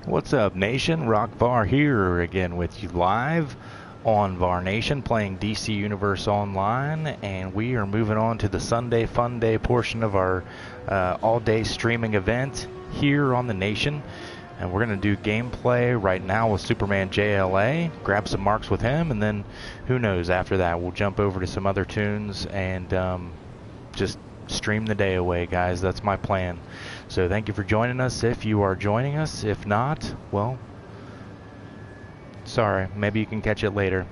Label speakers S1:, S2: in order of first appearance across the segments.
S1: What's up, Nation? Rock Var here again with you live on Var Nation, playing DC Universe Online, and we are moving on to the Sunday Funday portion of our all-day streaming event here on the Nation. And we're going to do gameplay right now with Superman JLA, grab some marks with him, and then who knows, after that we'll jump over to some other tunes and just stream the day away, guys. That's my plan. So thank you for joining us if you are joining us. If not, well, sorry, maybe you can catch it later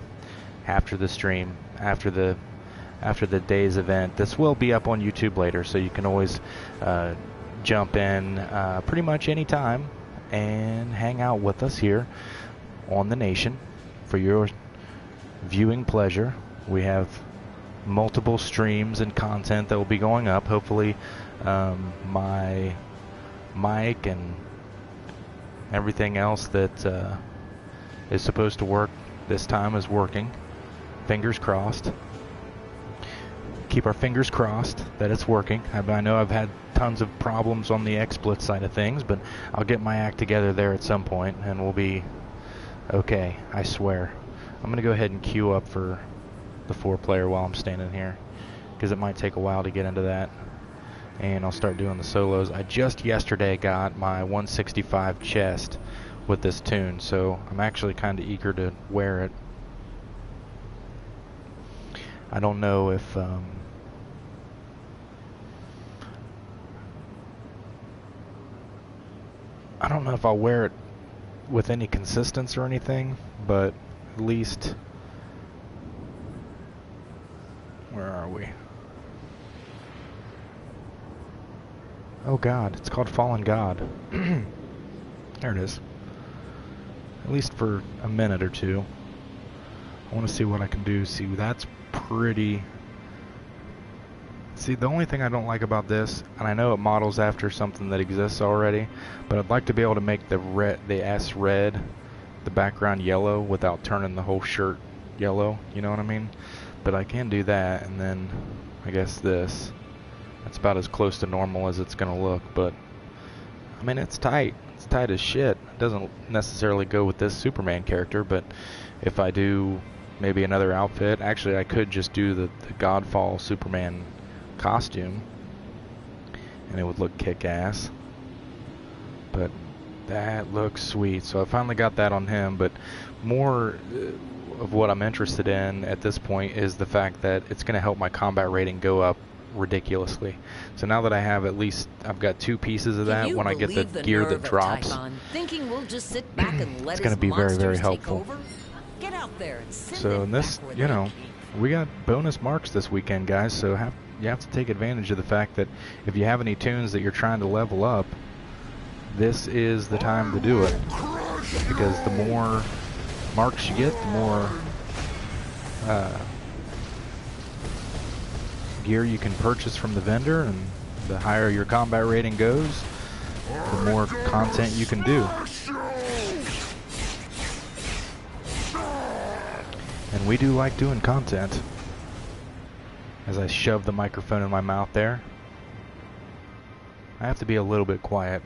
S1: after the stream, after the day's event. This will be up on YouTube later, so you can always jump in pretty much any time and hang out with us here on the Nation for your viewing pleasure. We have multiple streams and content that will be going up. Hopefully my mic and everything else that is supposed to work this time is working. Fingers crossed. Keep our fingers crossed that it's working. I know I've had tons of problems on the XSplit side of things, but I'll get my act together there at some point and we'll be okay, I swear. I'm gonna go ahead and queue up for the 4-player while I'm standing here, because it might take a while to get into that, and I'll start doing the solos. I just yesterday got my 165 chest with this tune, so I'm actually kind of eager to wear it. I don't know if I'll wear it with any consistency or anything, but at least, where are we? Oh God, it's called Fallen God. There it is. At least for a minute or two. I want to see what I can do. See, that's pretty... See, the only thing I don't like about this, and I know it models after something that exists already, but I'd like to be able to make the S red, the background yellow, without turning the whole shirt yellow, you know what I mean? But I can do that, and then I guess this. That's about as close to normal as it's going to look, but I mean, it's tight. It's tight as shit. It doesn't necessarily go with this Superman character, but if I do maybe another outfit, actually I could just do the Godfall Superman costume, and it would look kick-ass. But that looks sweet. So I finally got that on him, but more of what I'm interested in at this point is the fact that it's going to help my combat rating go up ridiculously. So now that I have at least, I've got 2 pieces of that, when I get the gear that drops,
S2: thinking we'll just sit back and let
S1: it's going to be very, very helpful.
S2: Get out there and
S1: so in this, you know, we got bonus marks this weekend, guys, so you have to take advantage of the fact that if you have any tunes that you're trying to level up, this is the time to do it, because the more marks you get, the more gear you can purchase from the vendor, and the higher your combat rating goes, the more content you can do. And we do like doing content. As I shove the microphone in my mouth there, I have to be a little bit quiet.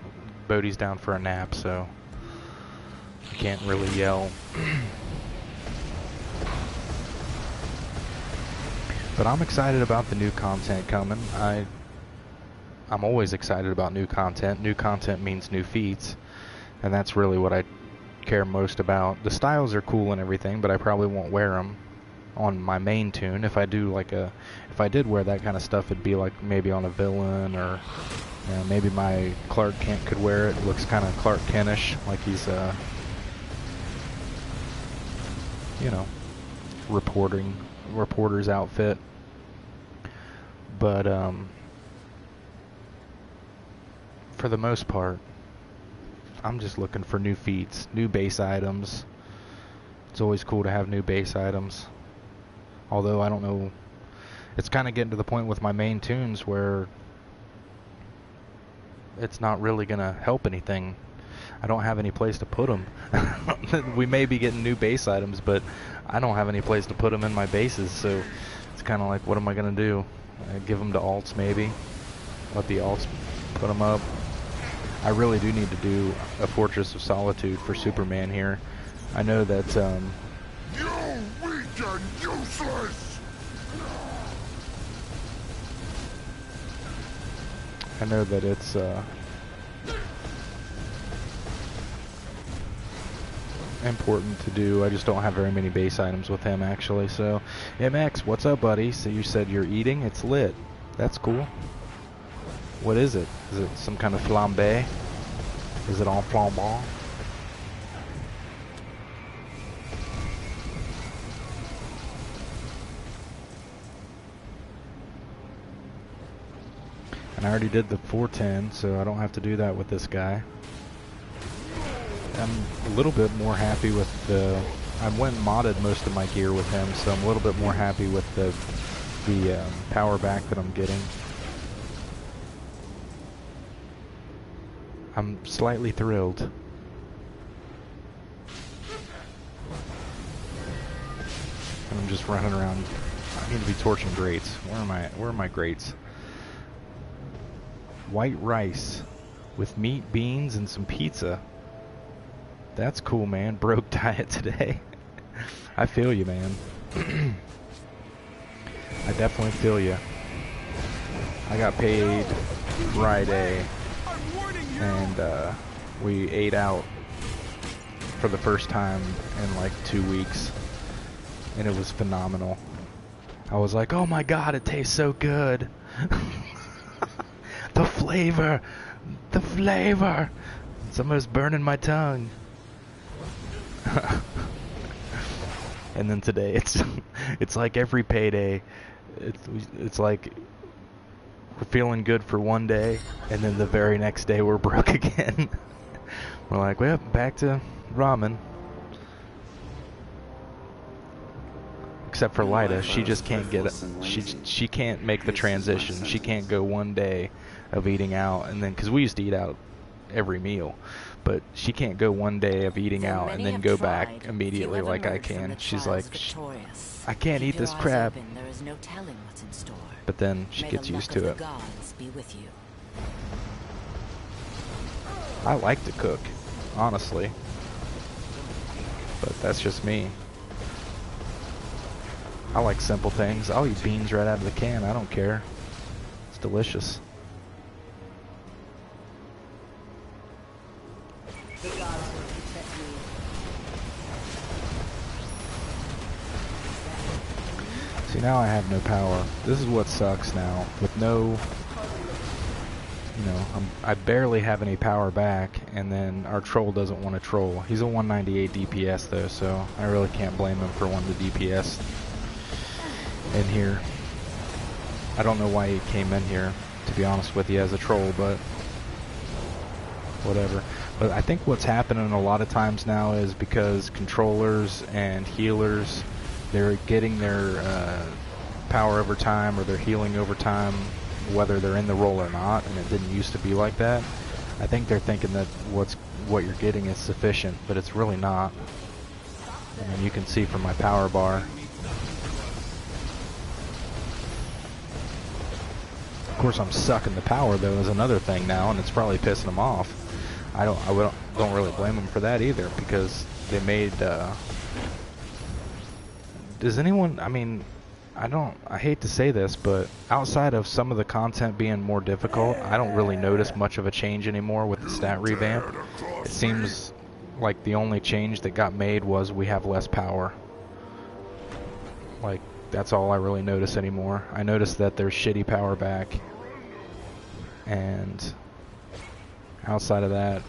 S1: Bodie's down for a nap, so I can't really yell. But I'm excited about the new content coming. I'm always excited about new content. New content means new feats, and that's really what I care most about. The styles are cool and everything, but I probably won't wear them on my main tune. If I did wear that kind of stuff, it'd be like maybe on a villain, or maybe my Clark Kent could wear it. It looks kind of Clark Kentish, like he's you know, reporter's outfit. But for the most part, I'm just looking for new feats, new base items. It's always cool to have new base items. Although I don't know, it's kind of getting to the point with my main tunes where it's not really going to help anything. I don't have any place to put them. We may be getting new base items, but I don't have any place to put them in my bases, so it's kind of like, what am I going to do? Give them to alts maybe? Let the alts put them up? I really do need to do a Fortress of Solitude for Superman here. I know that,
S3: You weak and useless!
S1: I know that it's, important to do. I just don't have very many base items with him, actually. So, MX, what's up, buddy? So you said you're eating? It's lit. That's cool. What is it? Is it some kind of flambe? Is it en flambant? And I already did the 410, so I don't have to do that with this guy. I'm a little bit more happy with the... I went and modded most of my gear with him, so I'm a little bit more happy with the power back that I'm getting. I'm slightly thrilled. And I'm just running around. I need to be torching grates. Where are my grates? White rice with meat, beans, and some pizza. That's cool, man. Broke diet today. I feel you, man. I definitely feel you. I got paid Friday, and we ate out for the first time in like 2 weeks, and it was phenomenal. I was like, oh my god, it tastes so good. The flavor, it's almost burning my tongue. And then today it's like every payday, it's like we're feeling good for one day, and then the very next day we're broke again. We're like, well, back to ramen. Except for Lyda, she just can't get it. She can't make the transition. She can't go one day of eating out, and then, because we used to eat out every meal, but she can't go one day of eating out and then go back immediately like I can. She's like, I can't eat this crap. But then she gets used to it. I like to cook, honestly, but that's just me. I like simple things. I'll eat beans right out of the can. I don't care. It's delicious. See, now I have no power. This is what sucks now. With no... You know, I barely have any power back, and then our troll doesn't want to troll. He's a 198 DPS though, so I really can't blame him for wanting to DPS in here. I don't know why he came in here, to be honest with you, as a troll, but whatever. But I think what's happening a lot of times now is because controllers and healers, they're getting their power over time, or they're healing over time, whether they're in the role or not, and it didn't used to be like that. I think they're thinking that what you're getting is sufficient, but it's really not. And you can see from my power bar. Of course, I'm sucking the power though is another thing now, and it's probably pissing them off. I don't really blame them for that either, because they made. Does anyone? I mean, I hate to say this, but outside of some of the content being more difficult, I don't really notice much of a change anymore with the stat revamp. It seems like the only change that got made was we have less power. Like, that's all I really notice anymore. I notice that there's shitty power back, and outside of that,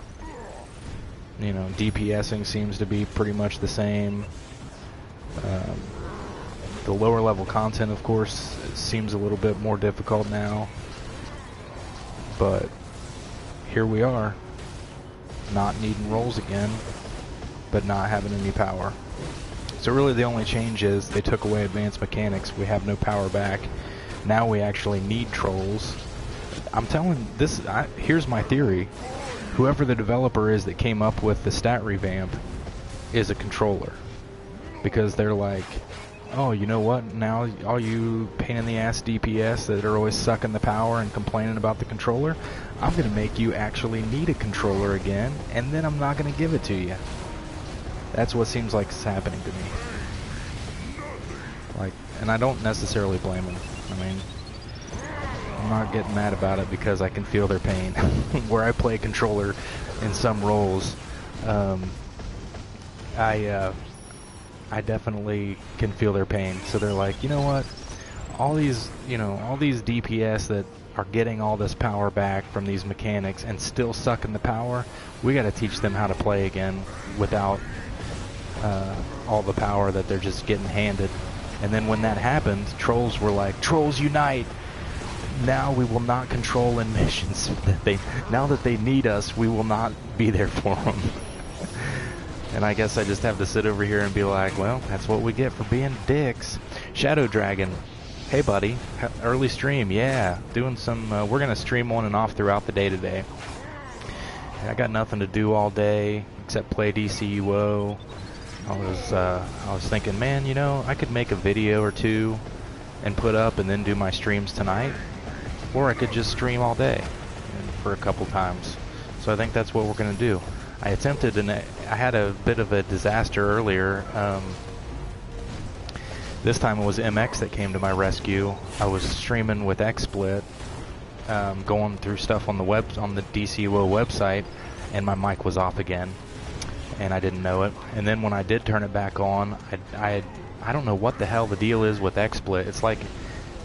S1: you know, DPSing seems to be pretty much the same. The lower level content, of course, seems a little bit more difficult now, but here we are, not needing rolls again, but not having any power. So really the only change is they took away advanced mechanics. We have no power back. Now we actually need trolls. I'm telling this, here's my theory. Whoever the developer is that came up with the stat revamp is a controller. Because they're like, oh, you know what? Now, all you pain in the ass DPS that are always sucking the power and complaining about the controller, I'm going to make you actually need a controller again, and then I'm not going to give it to you. That's what seems like is happening to me. Like, and I don't necessarily blame them. I mean, I'm not getting mad about it because I can feel their pain. Where I play controller in some roles, I definitely can feel their pain. So they're like, you know what? All these DPS that are getting all this power back from these mechanics and still sucking the power, we got to teach them how to play again without all the power that they're just getting handed. And then when that happened, trolls were like, "Trolls unite! Now we will not control in missions. Now that they need us, we will not be there for them." And I guess I just have to sit over here and be like, well, that's what we get for being dicks. Shadow Dragon, hey buddy, early stream, yeah, doing some, we're going to stream on and off throughout the day today. I got nothing to do all day except play DCUO. I was thinking, man, you know, I could make a video or two and put up and then do my streams tonight, or I could just stream all day for a couple times. So I think that's what we're going to do. I attempted, and I had a bit of a disaster earlier. This time it was MX that came to my rescue. I was streaming with XSplit, going through stuff on the DCUO website, and my mic was off again, and I didn't know it. And then when I did turn it back on, I don't know what the hell the deal is with XSplit. It's like,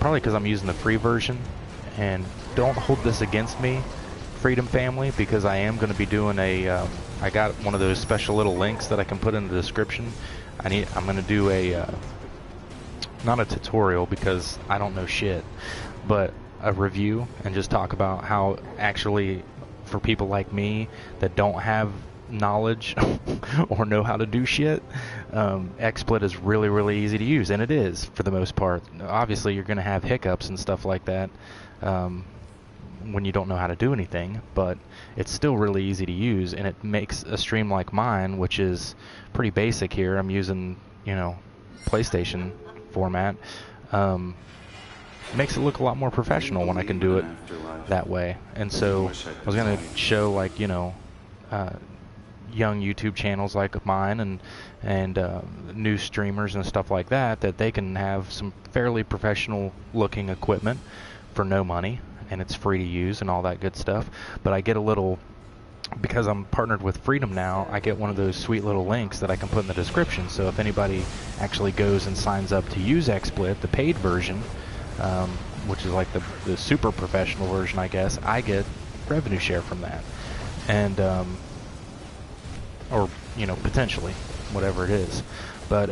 S1: probably because I'm using the free version, and don't hold this against me, Freedom Family, because I am going to be doing I got one of those special little links that I can put in the description. I'm going to do not a tutorial because I don't know shit, but a review and just talk about how actually for people like me that don't have knowledge or know how to do shit, XSplit is really, really easy to use, and it is for the most part. Obviously, you're going to have hiccups and stuff like that when you don't know how to do anything, but it's still really easy to use, and it makes a stream like mine, which is pretty basic here. I'm using, PlayStation format. Makes it look a lot more professional when I can do it that way. And so I was going to show, like, young YouTube channels like mine and new streamers and stuff like that they can have some fairly professional looking equipment for no money, and it's free to use and all that good stuff. But I get a little, because I'm partnered with Freedom now, I get one of those sweet little links that I can put in the description. So if anybody actually goes and signs up to use XSplit, the paid version, which is like the super professional version, I guess, I get revenue share from that. And, or, potentially, whatever it is. But,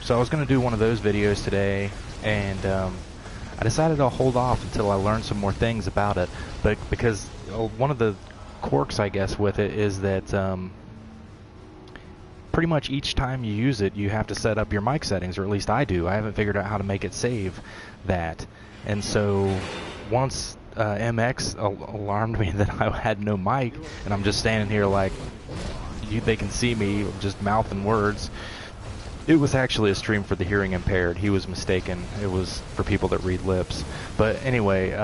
S1: so I was going to do one of those videos today, and I decided I'll hold off until I learn some more things about it. But because one of the quirks, I guess, with it is that pretty much each time you use it, you have to set up your mic settings, or at least I do. I haven't figured out how to make it save that. And so once MX alarmed me that I had no mic, and I'm just standing here like, they can see me just mouthing words. It was actually a stream for the hearing impaired. He was mistaken. It was for people that read lips. But anyway,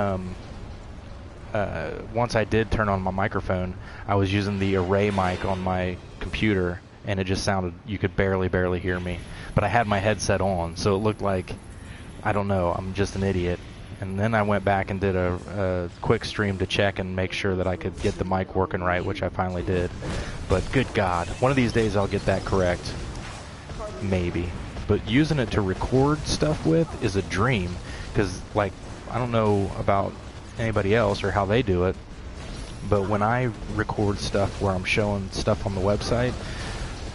S1: once I did turn on my microphone, I was using the array mic on my computer, and it just sounded, you could barely hear me. But I had my headset on, so it looked like, I don't know, I'm just an idiot. And then I went back and did a quick stream to check and make sure that I could get the mic working right, which I finally did. But good God, one of these days I'll get that correct. Maybe. But using it to record stuff with is a dream, because, like, I don't know about anybody else or how they do it, but when I record stuff where I'm showing stuff on the website,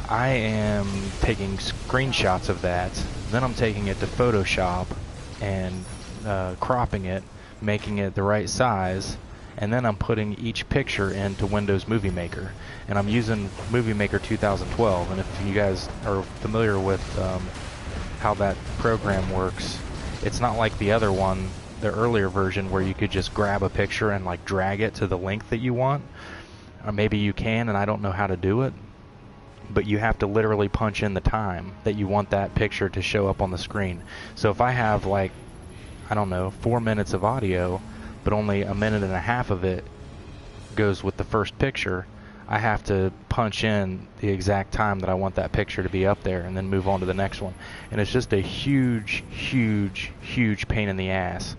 S1: I am taking screenshots of that, then I'm taking it to Photoshop and cropping it, making it the right size, and then I'm putting each picture into Windows Movie Maker. And I'm using Movie Maker 2012, and if you guys are familiar with how that program works, it's not like the other one, the earlier version, where you could just grab a picture and like drag it to the length that you want. Or maybe you can, and I don't know how to do it. but you have to literally punch in the time that you want that picture to show up on the screen. So if I have, like, I don't know, 4 minutes of audio, but only a minute and a half of it goes with the first picture, I have to punch in the exact time that I want that picture to be up there and then move on to the next one. And it's just a huge, huge, huge pain in the ass.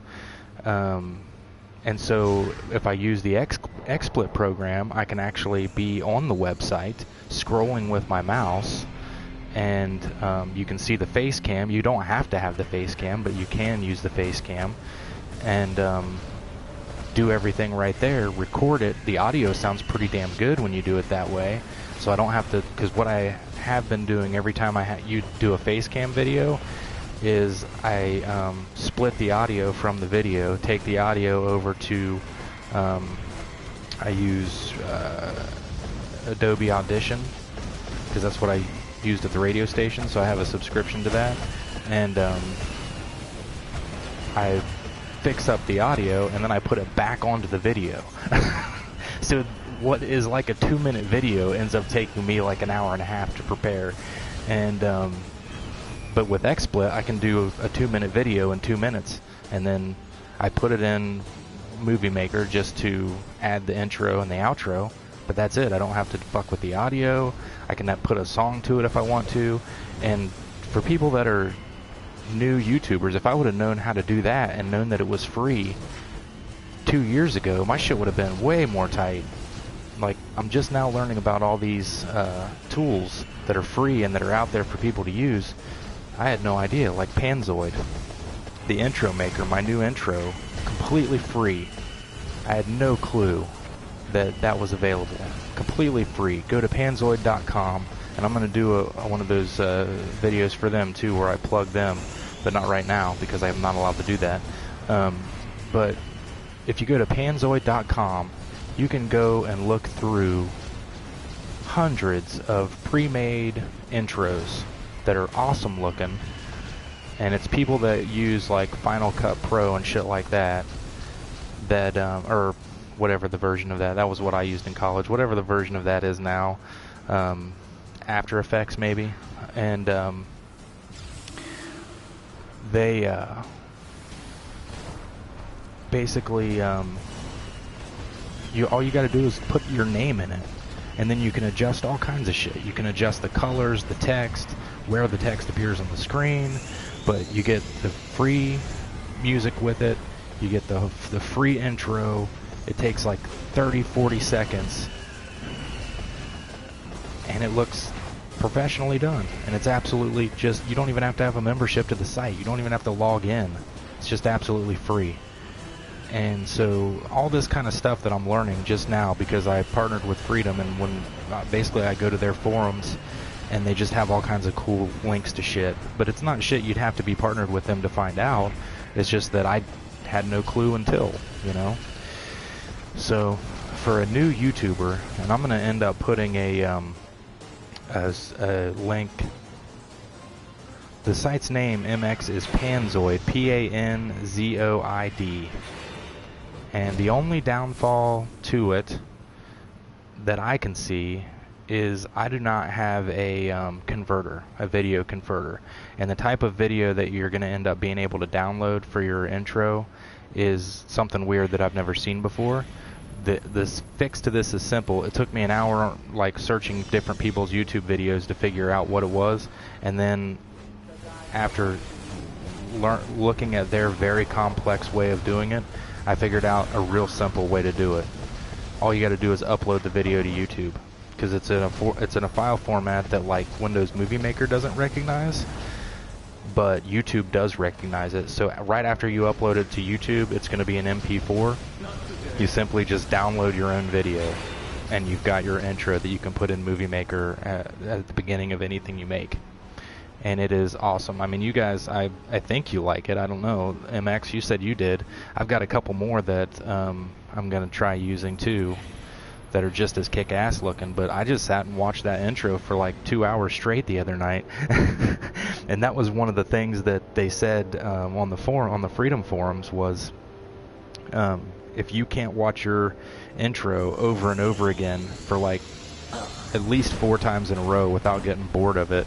S1: And so if I use the XSplit program, I can actually be on the website scrolling with my mouse, and you can see the face cam. You don't have to have the face cam, but you can use the face cam and do everything right there, record it. The audio sounds pretty damn good when you do it that way, so I don't have to, because what I have been doing every time you do a face cam video is I split the audio from the video, take the audio over to, I use Adobe Audition, because that's what I used at the radio station, so I have a subscription to that, and I fix up the audio and then I put it back onto the video. So what is like a 2-minute video ends up taking me like an hour and a half to prepare, and but with XSplit I can do a 2-minute video in 2 minutes, and then I put it in Movie Maker just to add the intro and the outro, but that's it. I don't have to fuck with the audio. I can put a song to it if I want to. And for people that are new YouTubers, if I would have known how to do that and known that it was free 2 years ago, my shit would have been way more tight. Like, I'm just now learning about all these tools that are free and that are out there for people to use. I had no idea. Like Panzoid, the intro maker, my new intro, completely free. I had no clue that that was available. Completely free. Go to panzoid.com, and I'm going to do one of those videos for them too, where I plug them, but not right now because I'm not allowed to do that. But if you go to panzoid.com, you can go and look through hundreds of pre-made intros that are awesome looking, and it's people that use like Final Cut Pro and shit like that, or whatever the version of that was what I used in college, whatever the version of that is now, After Effects maybe, and they basically all you got to do is put your name in it, and then you can adjust all kinds of shit. You can adjust the colors, the text, where the text appears on the screen, but you get the free music with it. You get the free intro. It takes like 30-40 seconds, and it looks professionally done, and it's absolutely just, you don't even have to have a membership to the site. You don't even have to log in. It's just absolutely free. And so all this kind of stuff that I'm learning just now, because I partnered with Freedom, and when basically I go to their forums and they just have all kinds of cool links to shit, but it's not shit you'd have to be partnered with them to find out. It's just that I had no clue until, you know. So for a new YouTuber, and I'm going to end up putting a link. The site's name, MX, is Panzoid, Panzoid. And the only downfall to it that I can see is I do not have a converter, a video converter. And the type of video that you're going to end up being able to download for your intro is something weird that I've never seen before. This fix to this is simple. It took me an hour like searching different people's YouTube videos to figure out what it was, and then after looking at their very complex way of doing it, I figured out a real simple way to do it. All you got to do is upload the video to YouTube, because it's in a file format that like Windows Movie Maker doesn't recognize, but YouTube does recognize it. So right after you upload it to YouTube, it's going to be an MP4. You simply just download your own video, and you've got your intro that you can put in Movie Maker at the beginning of anything you make. And it is awesome. I mean, you guys, I think you like it. I don't know. MX, you said you did. I've got a couple more that I'm going to try using too, that are just as kick-ass looking. But I just sat and watched that intro for like 2 hours straight the other night. And that was one of the things that they said on the Freedom forums was, if you can't watch your intro over and over again for like at least 4 times in a row without getting bored of it,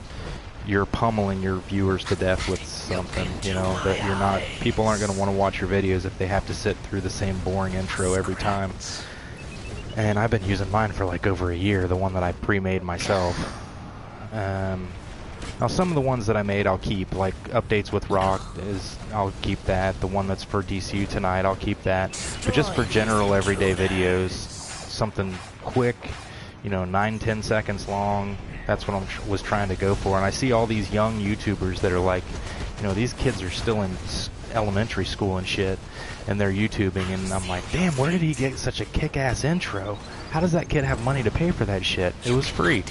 S1: you're pummeling your viewers to death with something, you know, that you're not, people aren't going to want to watch your videos if they have to sit through the same boring intro every time. And I've been using mine for like over a year, the one that I pre-made myself. Now some of the ones that I made I'll keep, like Updates with Rock I'll keep that. The one that's for DCU tonight, I'll keep that. But just for general everyday videos, something quick, you know, 9-10 seconds long, that's what I was trying to go for. And I see all these young YouTubers that are like, you know, these kids are still in elementary school and shit, and they're YouTubing, and I'm like, damn, where did he get such a kick-ass intro? How does that kid have money to pay for that shit? It was free.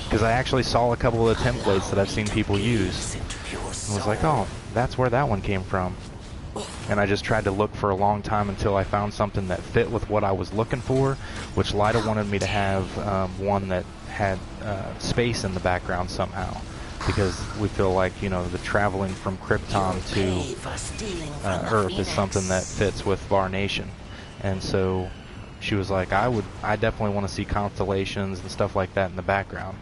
S1: Because I actually saw a couple of the templates that I've seen people use. And was like, oh, that's where that one came from. And I just tried to look for a long time until I found something that fit with what I was looking for, which Lida wanted me to have one that had space in the background somehow. Because we feel like, you know, the traveling from Krypton to Earth is something that fits with Var Nation. And so she was like, I definitely want to see constellations and stuff like that in the background.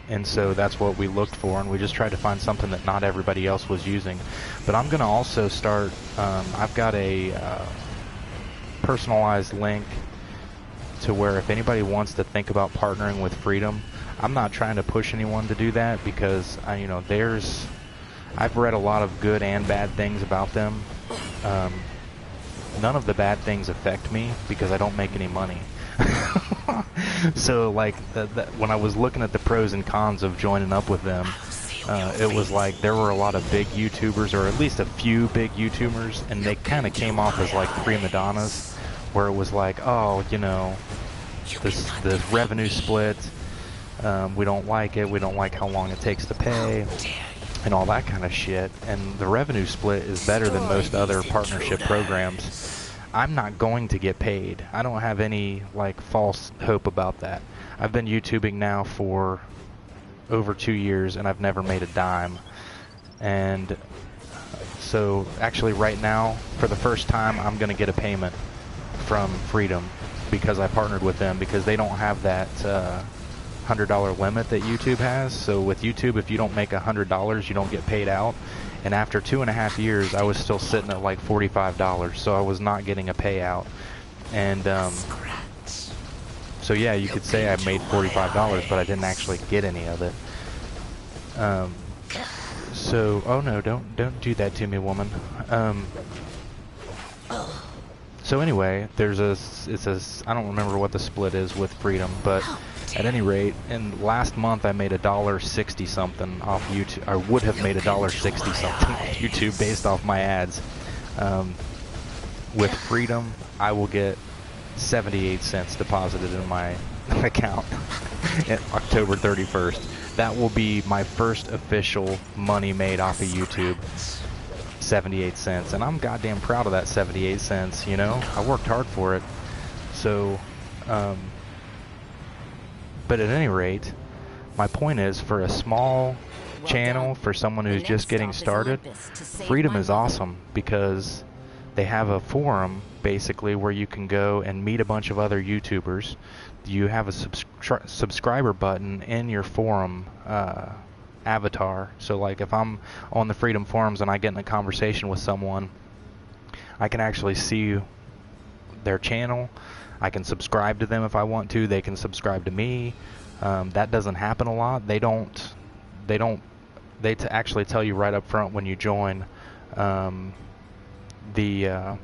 S1: And so that's what we looked for, and we just tried to find something that not everybody else was using. But I'm going to also start, I've got a personalized link to where if anybody wants to think about partnering with Freedom, I'm not trying to push anyone to do that, because you know, I've read a lot of good and bad things about them. None of the bad things affect me because I don't make any money. So like when I was looking at the pros and cons of joining up with them, it was like there were a lot of big YouTubers, or at least a few big YouTubers, and they kind of came off as like prima donnas, where it was like, oh, you know, the revenue split, we don't like it, we don't like how long it takes to pay, and all that kind of shit. And the revenue split is better than most other partnership programs. I'm not going to get paid. I don't have any like false hope about that. I've been YouTubing now for over 2 years and I've never made a dime. And so actually right now, for the first time, I'm going to get a payment from Freedom because I partnered with them, because they don't have that $100 limit that YouTube has. So with YouTube, if you don't make $100, you don't get paid out. And after 2.5 years, I was still sitting at like $45, so I was not getting a payout. And so yeah, you could say I made $45, but I didn't actually get any of it. So, oh no, don't do that to me, woman. So anyway, I don't remember what the split is with Freedom, but at any rate, in last month I made $1.60 something off YouTube. I would have made $1.60 something off YouTube based off my ads. With Freedom, I will get 78 cents deposited in my account at October 31st. That will be my first official money made off of YouTube. 78 cents, and I'm goddamn proud of that 78 cents, you know? I worked hard for it. So, but at any rate, my point is, for a small channel, for someone who's just getting started, Freedom is awesome, because they have a forum, basically, where you can go and meet a bunch of other YouTubers. You have a subscriber button in your forum avatar. So like if I'm on the Freedom forums and I get in a conversation with someone, I can actually see their channel. I can subscribe to them if I want to. They can subscribe to me. That doesn't happen a lot. They actually tell you right up front when you join. They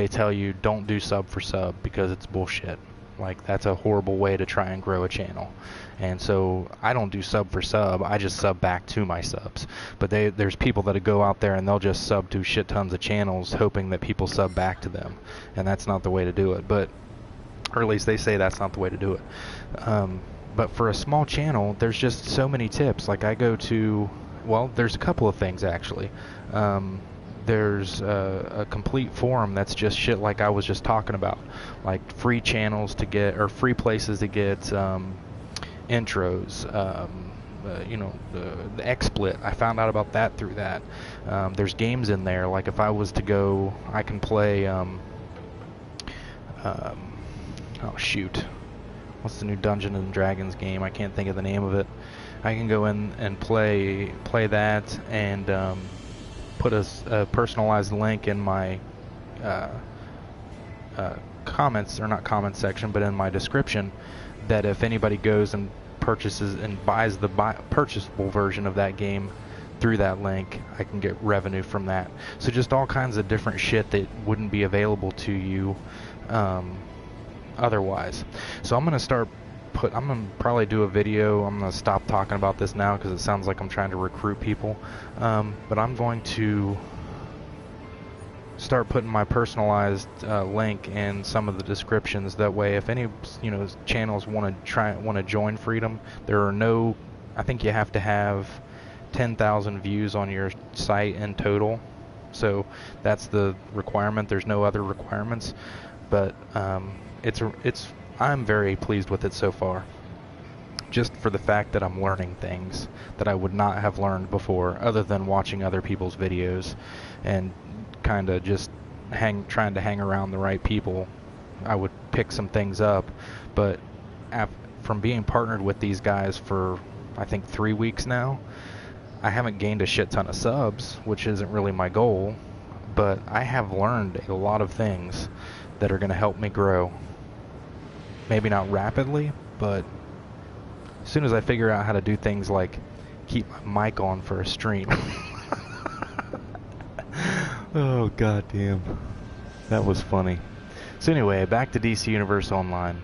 S1: tell you don't do sub for sub, because it's bullshit. Like, that's a horrible way to try and grow a channel. And so I don't do sub for sub, I just sub back to my subs. But there's people that go out there and they'll just sub to shit tons of channels hoping that people sub back to them. And that's not the way to do it. Or at least they say that's not the way to do it. But for a small channel, there's just so many tips. Like I go to, well, there's a couple of things actually. There's a complete forum that's just shit like I was just talking about, like free channels to get, or free places to get intros, you know, the XSplit. I found out about that through that. There's games in there, like if I was to go, I can play oh shoot, what's the new Dungeons and Dragons game? I can't think of the name of it. I can go in and play that and put a personalized link in my comments, or not comment section, but in my description, that if anybody goes and purchases and buys the purchasable version of that game through that link, I can get revenue from that. So just all kinds of different shit that wouldn't be available to you otherwise. So I'm gonna probably do a video. I'm gonna stop talking about this now because it sounds like I'm trying to recruit people, but I'm going to start putting my personalized link in some of the descriptions. That way, if any channels want to join Freedom, there are no. I think you have to have 10,000 views on your site in total. So that's the requirement. There's no other requirements, but I'm very pleased with it so far. Just for the fact that I'm learning things that I would not have learned before, other than watching other people's videos and kind of just trying to hang around the right people. I would pick some things up, but from being partnered with these guys for I think 3 weeks now, I haven't gained a shit ton of subs, which isn't really my goal, but I have learned a lot of things that are going to help me grow. Maybe not rapidly, but as soon as I figure out how to do things like keep my mic on for a stream. Oh, goddamn. That was funny. So anyway, back to DC Universe Online.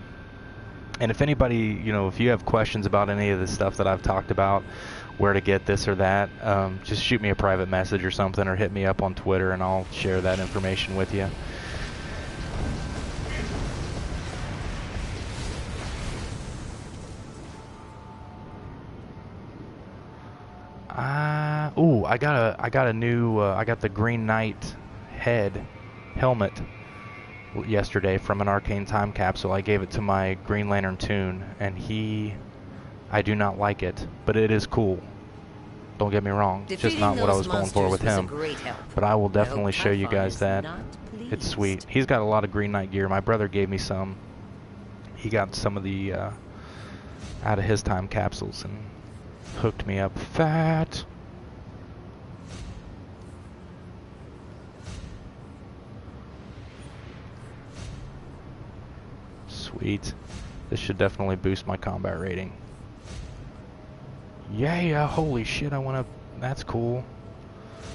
S1: And if anybody, if you have questions about any of the stuff that I've talked about, where to get this or that, just shoot me a private message or something, or hit me up on Twitter, and I'll share that information with you. I got a new, I got the Green Knight helmet yesterday from an Arcane Time Capsule. I gave it to my Green Lantern Toon, and I do not like it, but it is cool. Don't get me wrong, it's just not what I was going for with him. But I will definitely show you guys that. It's sweet. He's got a lot of Green Knight gear. My brother gave me some. He got some of the out of his time capsules and hooked me up fat. Sweet. This should definitely boost my combat rating. Yeah, holy shit, I went up. That's cool.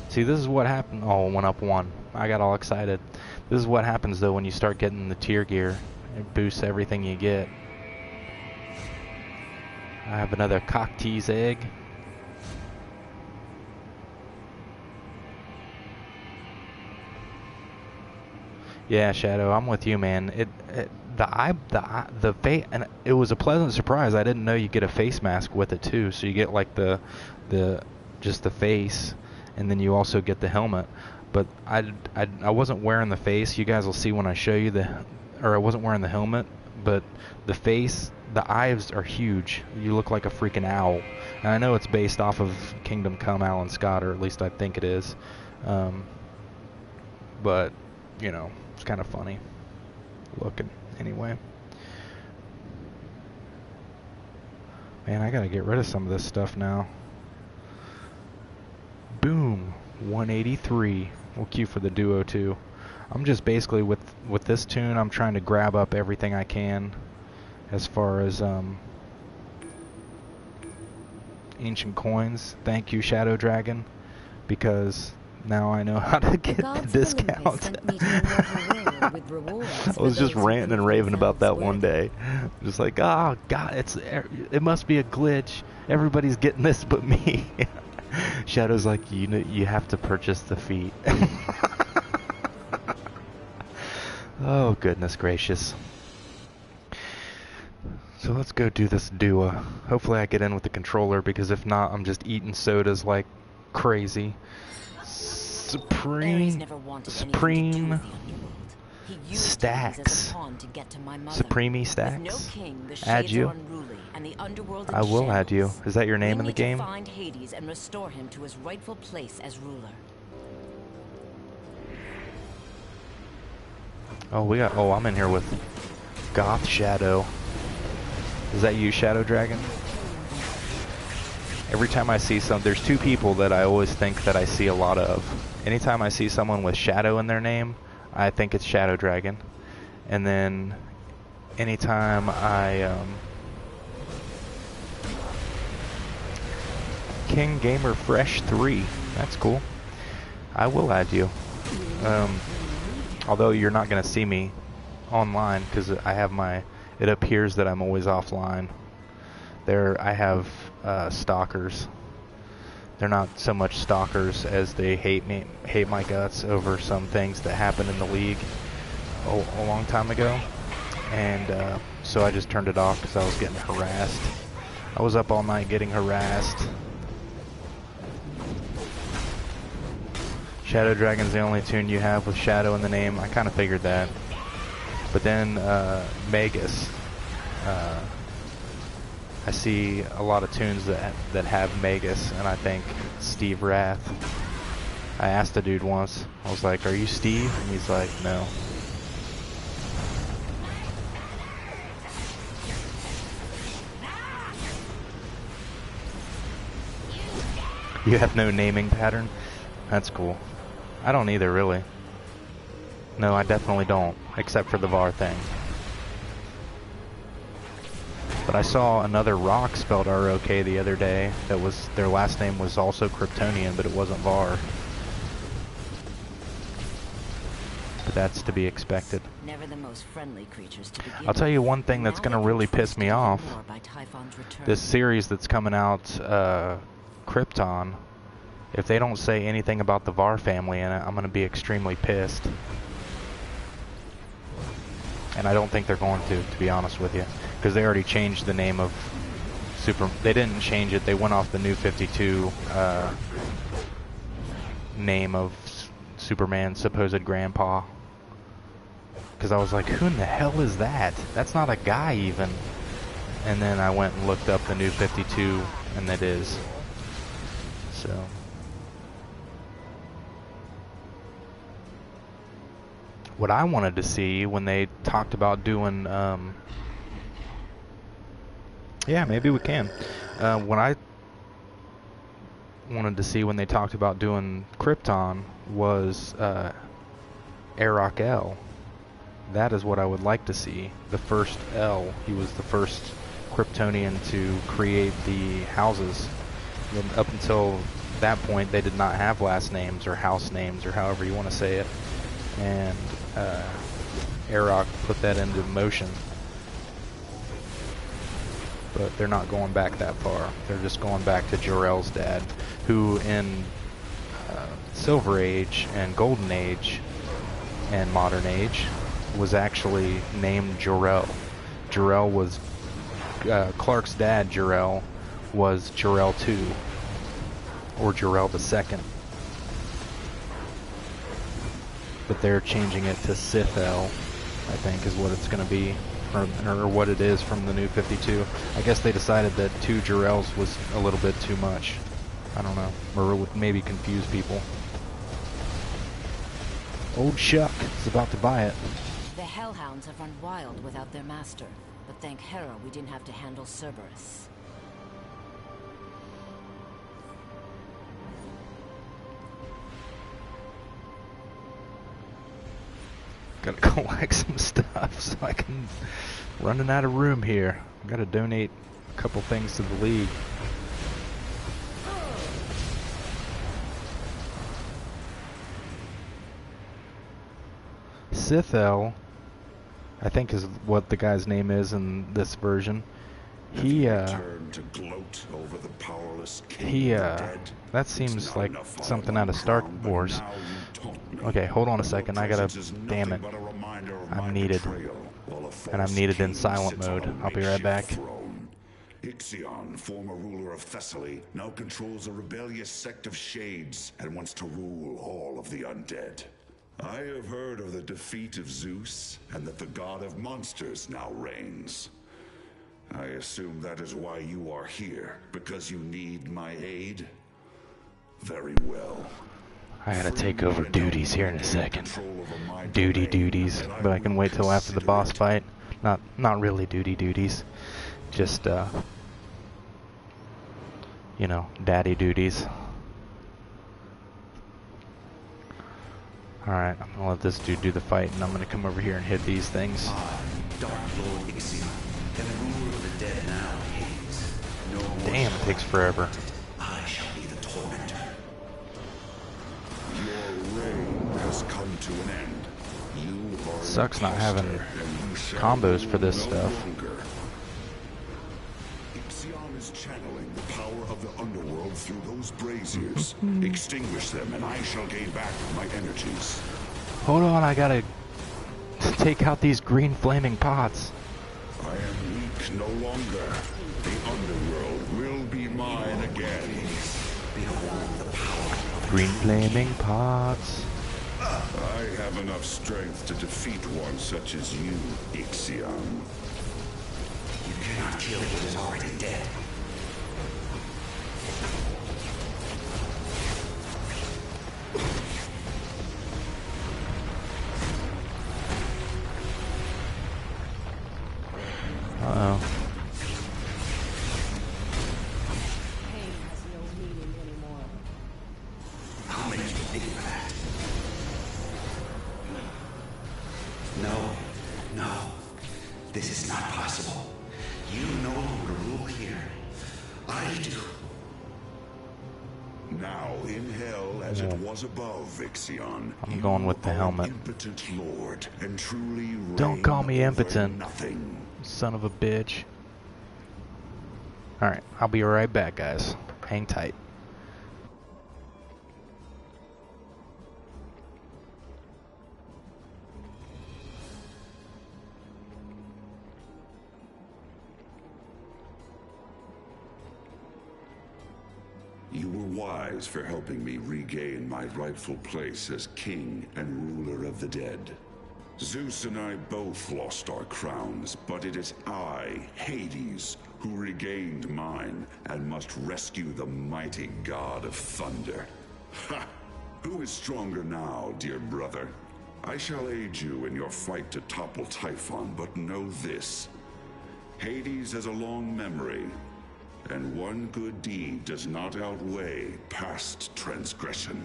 S1: See, this is what happened. Oh, it went up 1. I got all excited. This is what happens, though, when you start getting the tier gear. It boosts everything you get. I have another cocktease egg. Yeah, Shadow, I'm with you, man. The face, and it was a pleasant surprise. I didn't know you get a face mask with it too. So you get like just the face, and then you also get the helmet. But I wasn't wearing the face. You guys will see when I show you I wasn't wearing the helmet, but the face, the eyes are huge. You look like a freaking owl. And I know it's based off of Kingdom Come Alan Scott, or at least I think it is. But it's kind of funny looking. Anyway, man, I gotta get rid of some of this stuff now. Boom, 183. We'll queue for the duo too. I'm just basically with this tune, I'm trying to grab up everything I can as far as ancient coins. Thank you, Shadow Dragon, because now I know how to get the discount. I was just ranting and raving about that one day. Just like, oh God, it must be a glitch. Everybody's getting this but me. Shadow's like, you have to purchase the feat. Oh goodness gracious. So let's go do this duo. Hopefully I get in with the controller, because if not, I'm just eating sodas like crazy. Supreme Stacks. Supreme Stacks. Add you. I will add you. Is that your name in the game?
S2: Find Hades and restore him to his rightful place as ruler.
S1: Oh, I'm in here with Goth Shadow. Is that you, Shadow Dragon? Every time I see there's two people that I always think that I see a lot of. Anytime I see someone with Shadow in their name, I think it's Shadow Dragon. And then anytime King Gamer Fresh 3. That's cool. I will add you. Although you're not going to see me online because I have it appears that I'm always offline. I have stalkers. They're not so much stalkers as they hate my guts over some things that happened in the league a long time ago. And so I just turned it off because I was getting harassed. I was up all night getting harassed. Shadow Dragon's the only tune you have with Shadow in the name. I kind of figured that. But then Magus. I see a lot of tunes that have Magus, and I think Steve Rath. I asked the dude once. I was like, "Are you Steve?" And he's like, "No." You have no naming pattern? That's cool. I don't either, really. No, I definitely don't, except for the VAR thing. But I saw another rock spelled R-O-K the other day that was, their last name was also Kryptonian, but it wasn't VAR. But that's to be expected.
S2: Never the most friendly creatures to begin.
S1: I'll tell you one thing that's going to really piss me off. This series that's coming out, Krypton, if they don't say anything about the VAR family in it, I'm going to be extremely pissed. And I don't think they're going to be honest with you. Because they already changed the name of They didn't change it. They went off the New 52 name of Superman's supposed grandpa. Because I was like, who in the hell is that? That's not a guy even. And then I went and looked up the New 52, and it is. So... what I wanted to see when they talked about doing, yeah, maybe we can. What I wanted to see when they talked about doing Krypton was Arok L. That is what I would like to see. The first L. He was the first Kryptonian to create the houses. And up until that point, they did not have last names or house names or however you want to say it. And Arok put that into motion. But they're not going back that far. They're just going back to Jor-El's dad, who in Silver Age and Golden Age and Modern Age was actually named Jor-El. Jor-El was Clark's dad. Jor-El was Jor-El II or Jor-El II. But they're changing it to Sith-El, I think, is what it's going to be, or what it is from the New 52. I guess they decided that 2 Jor-Els was a little bit too much. I don't know, or it would maybe confuse people. Old Chuck is about to buy it.
S2: The Hellhounds have run wild without their master, but thank Hera we didn't have to handle Cerberus.
S1: Gotta collect some stuff so I can... running out of room here. Gotta donate a couple things to the league. Sith-El, I think is what the guy's name is in this version. That seems like something out of Star Wars. Okay, hold on a second. I gotta... damn it. I'm needed. And I'm needed in silent mode. I'll be right back.
S3: Ixion, former ruler of Thessaly, now controls a rebellious sect of Shades and wants to rule all of the undead. I have heard of the defeat of Zeus and that the god of monsters now reigns. I assume that is why you are here, because you need my aid? Very well.
S1: I gotta
S3: Free
S1: take
S3: me
S1: over
S3: and
S1: duties
S3: help
S1: here
S3: me
S1: in a
S3: gain
S1: second.
S3: control over my
S1: Duty
S3: domain,
S1: duties,
S3: and I
S1: but I can
S3: will
S1: wait till after the
S3: consider
S1: boss
S3: it.
S1: fight. Not really duty duties. Just you know, daddy duties. Alright, I'm gonna let this dude do the fight, and I'm gonna come over here and hit these things.
S4: I, Dark Lord Ixion, am ruler of the dead now, Hades. No more
S1: Damn, it
S4: shall
S1: takes
S4: I be
S1: forever.
S4: tormented. I shall be the tormentor.
S3: Your reign has come to an end. You are
S1: Sucks
S3: an
S1: not having
S3: imposter, and you shall
S1: combos for
S3: rule
S1: this
S3: no
S1: stuff.
S3: longer. Ixion is channeling the power of the underworld through those braziers. Extinguish them, and I shall gain back my energies.
S1: Hold on, I gotta take out these green flaming pots.
S3: I am weak no longer. The underworld will be mine again.
S4: Behold the power.
S1: Green flaming pots.
S3: I have enough strength to defeat one such as you, Ixion.
S4: You cannot kill what is already dead.
S1: Uh-oh.
S5: Pain has no meaning anymore.
S4: I'll make you pay for that. No, no. This is not possible. You no longer rule here. I do.
S3: Now in hell as it was above, Ixion.
S1: I'm going with the
S3: you are
S1: helmet.
S3: an impotent lord, and truly
S1: Don't call me
S3: reign over
S1: impotent.
S3: Nothing.
S1: Son of a bitch. Alright, I'll be right back, guys. Hang tight.
S3: You were wise for helping me regain my rightful place as king and ruler of the dead. Zeus and I both lost our crowns, but it is I, Hades, who regained mine and must rescue the mighty god of thunder. Ha! Who is stronger now, dear brother? I shall aid you in your fight to topple Typhon, but know this. Hades has a long memory, and one good deed does not outweigh past transgression.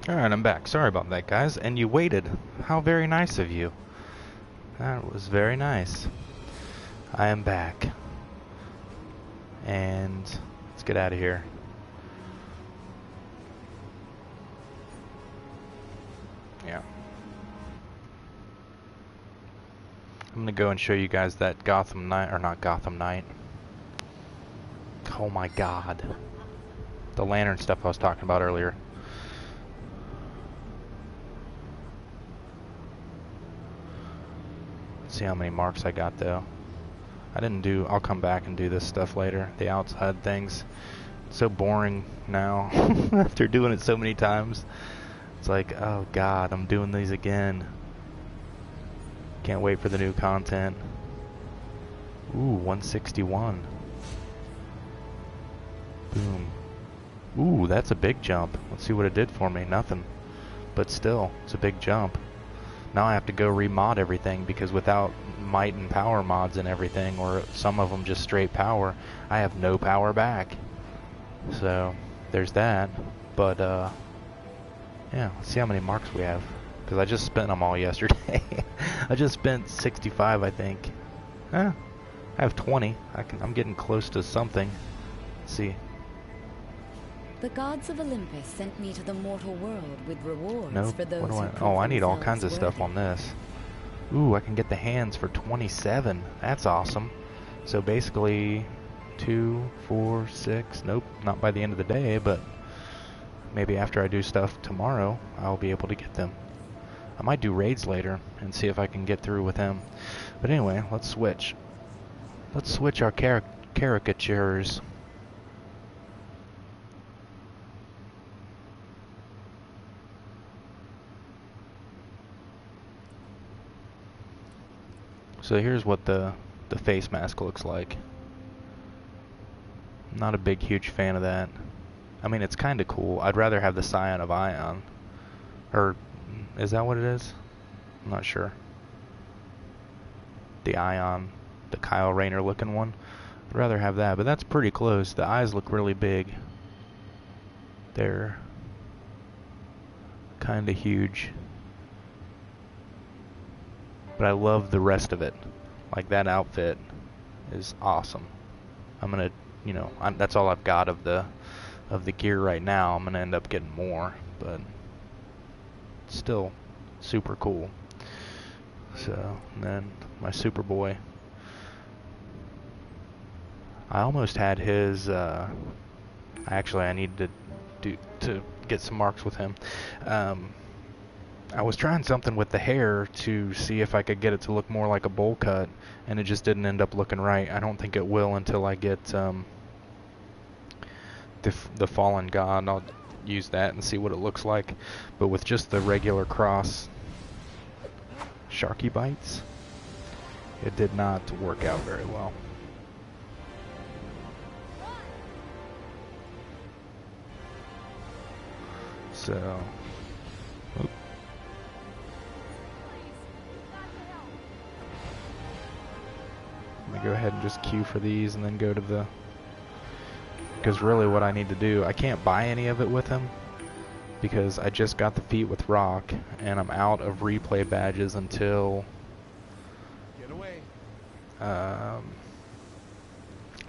S1: Alright, I'm back. Sorry about that, guys. And you waited. How very nice of you. That was very nice. I am back. And let's get out of here. Yeah. I'm gonna go and show you guys that Gotham Knight, or not Gotham Knight. Oh my god. The lantern stuff I was talking about earlier. Let's see how many marks I got though. I'll come back and do this stuff later. The outside things. It's so boring now after doing it so many times. It's like, oh god, I'm doing these again. Can't wait for the new content. Ooh, 161. Boom. Ooh, that's a big jump. Let's see what it did for me. Nothing. But still, it's a big jump. Now I have to go remod everything, because without might and power mods and everything, or some of them just straight power, I have no power back. So, there's that. But, yeah, let's see how many marks we have. Because I just spent them all yesterday. I just spent 65, I think. I have 20. I'm getting close to something. Let's see.
S2: The gods of Olympus sent me to the mortal world with rewards
S1: Nope.
S2: for those
S1: What do
S2: who
S1: I?
S2: prove
S1: Oh, I need all
S2: themselves
S1: kinds of stuff
S2: worthy.
S1: on this. Ooh, I can get the hands for 27. That's awesome. So basically, 2, 4, 6. Nope, not by the end of the day, but maybe after I do stuff tomorrow, I'll be able to get them. I might do raids later and see if I can get through with him. But anyway, let's switch. Let's switch our caricatures. So here's what the face mask looks like. Not a big, huge fan of that. I mean, it's kind of cool. I'd rather have the Scion of Ion. Or, is that what it is? I'm not sure. The Ion, the Kyle Rayner looking one. I'd rather have that, but that's pretty close. The eyes look really big. They're kind of huge. But I love the rest of it. Like, that outfit is awesome. I'm gonna, that's all I've got of the gear right now. I'm gonna end up getting more, but still super cool. So, and then my Superboy. I almost had his. Actually, I need to get some marks with him. I was trying something with the hair to see if I could get it to look more like a bowl cut, and it just didn't end up looking right. I don't think it will until I get the Fallen God. I'll use that and see what it looks like. But with just the regular cross Sharky bites, it did not work out very well. So, let me go ahead and just queue for these and then go to the, because really what I need to do, I can't buy any of it with him because I just got the feat with Rock and I'm out of replay badges until I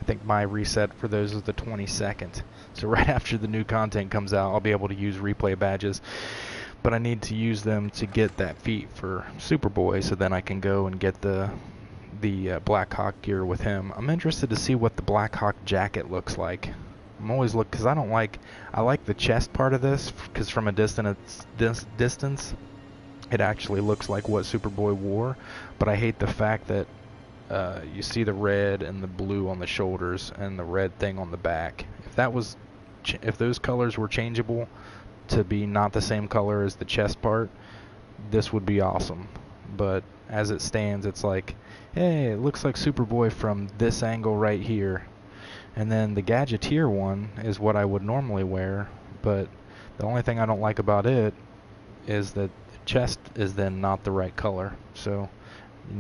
S1: think my reset for those is the 22nd. So right after the new content comes out, I'll be able to use replay badges. But I need to use them to get that feat for Superboy, so then I can go and get the Black Hawk gear with him. I'm interested to see what the Black Hawk jacket looks like. I'm always because I like the chest part of this, because from a distance it actually looks like what Superboy wore, but I hate the fact that you see the red and the blue on the shoulders and the red thing on the back. If those colors were changeable to be not the same color as the chest part, this would be awesome. But as it stands, it's like, hey, it looks like Superboy from this angle right here. And then the Gadgeteer one is what I would normally wear, but the only thing I don't like about it is that the chest is then not the right color, so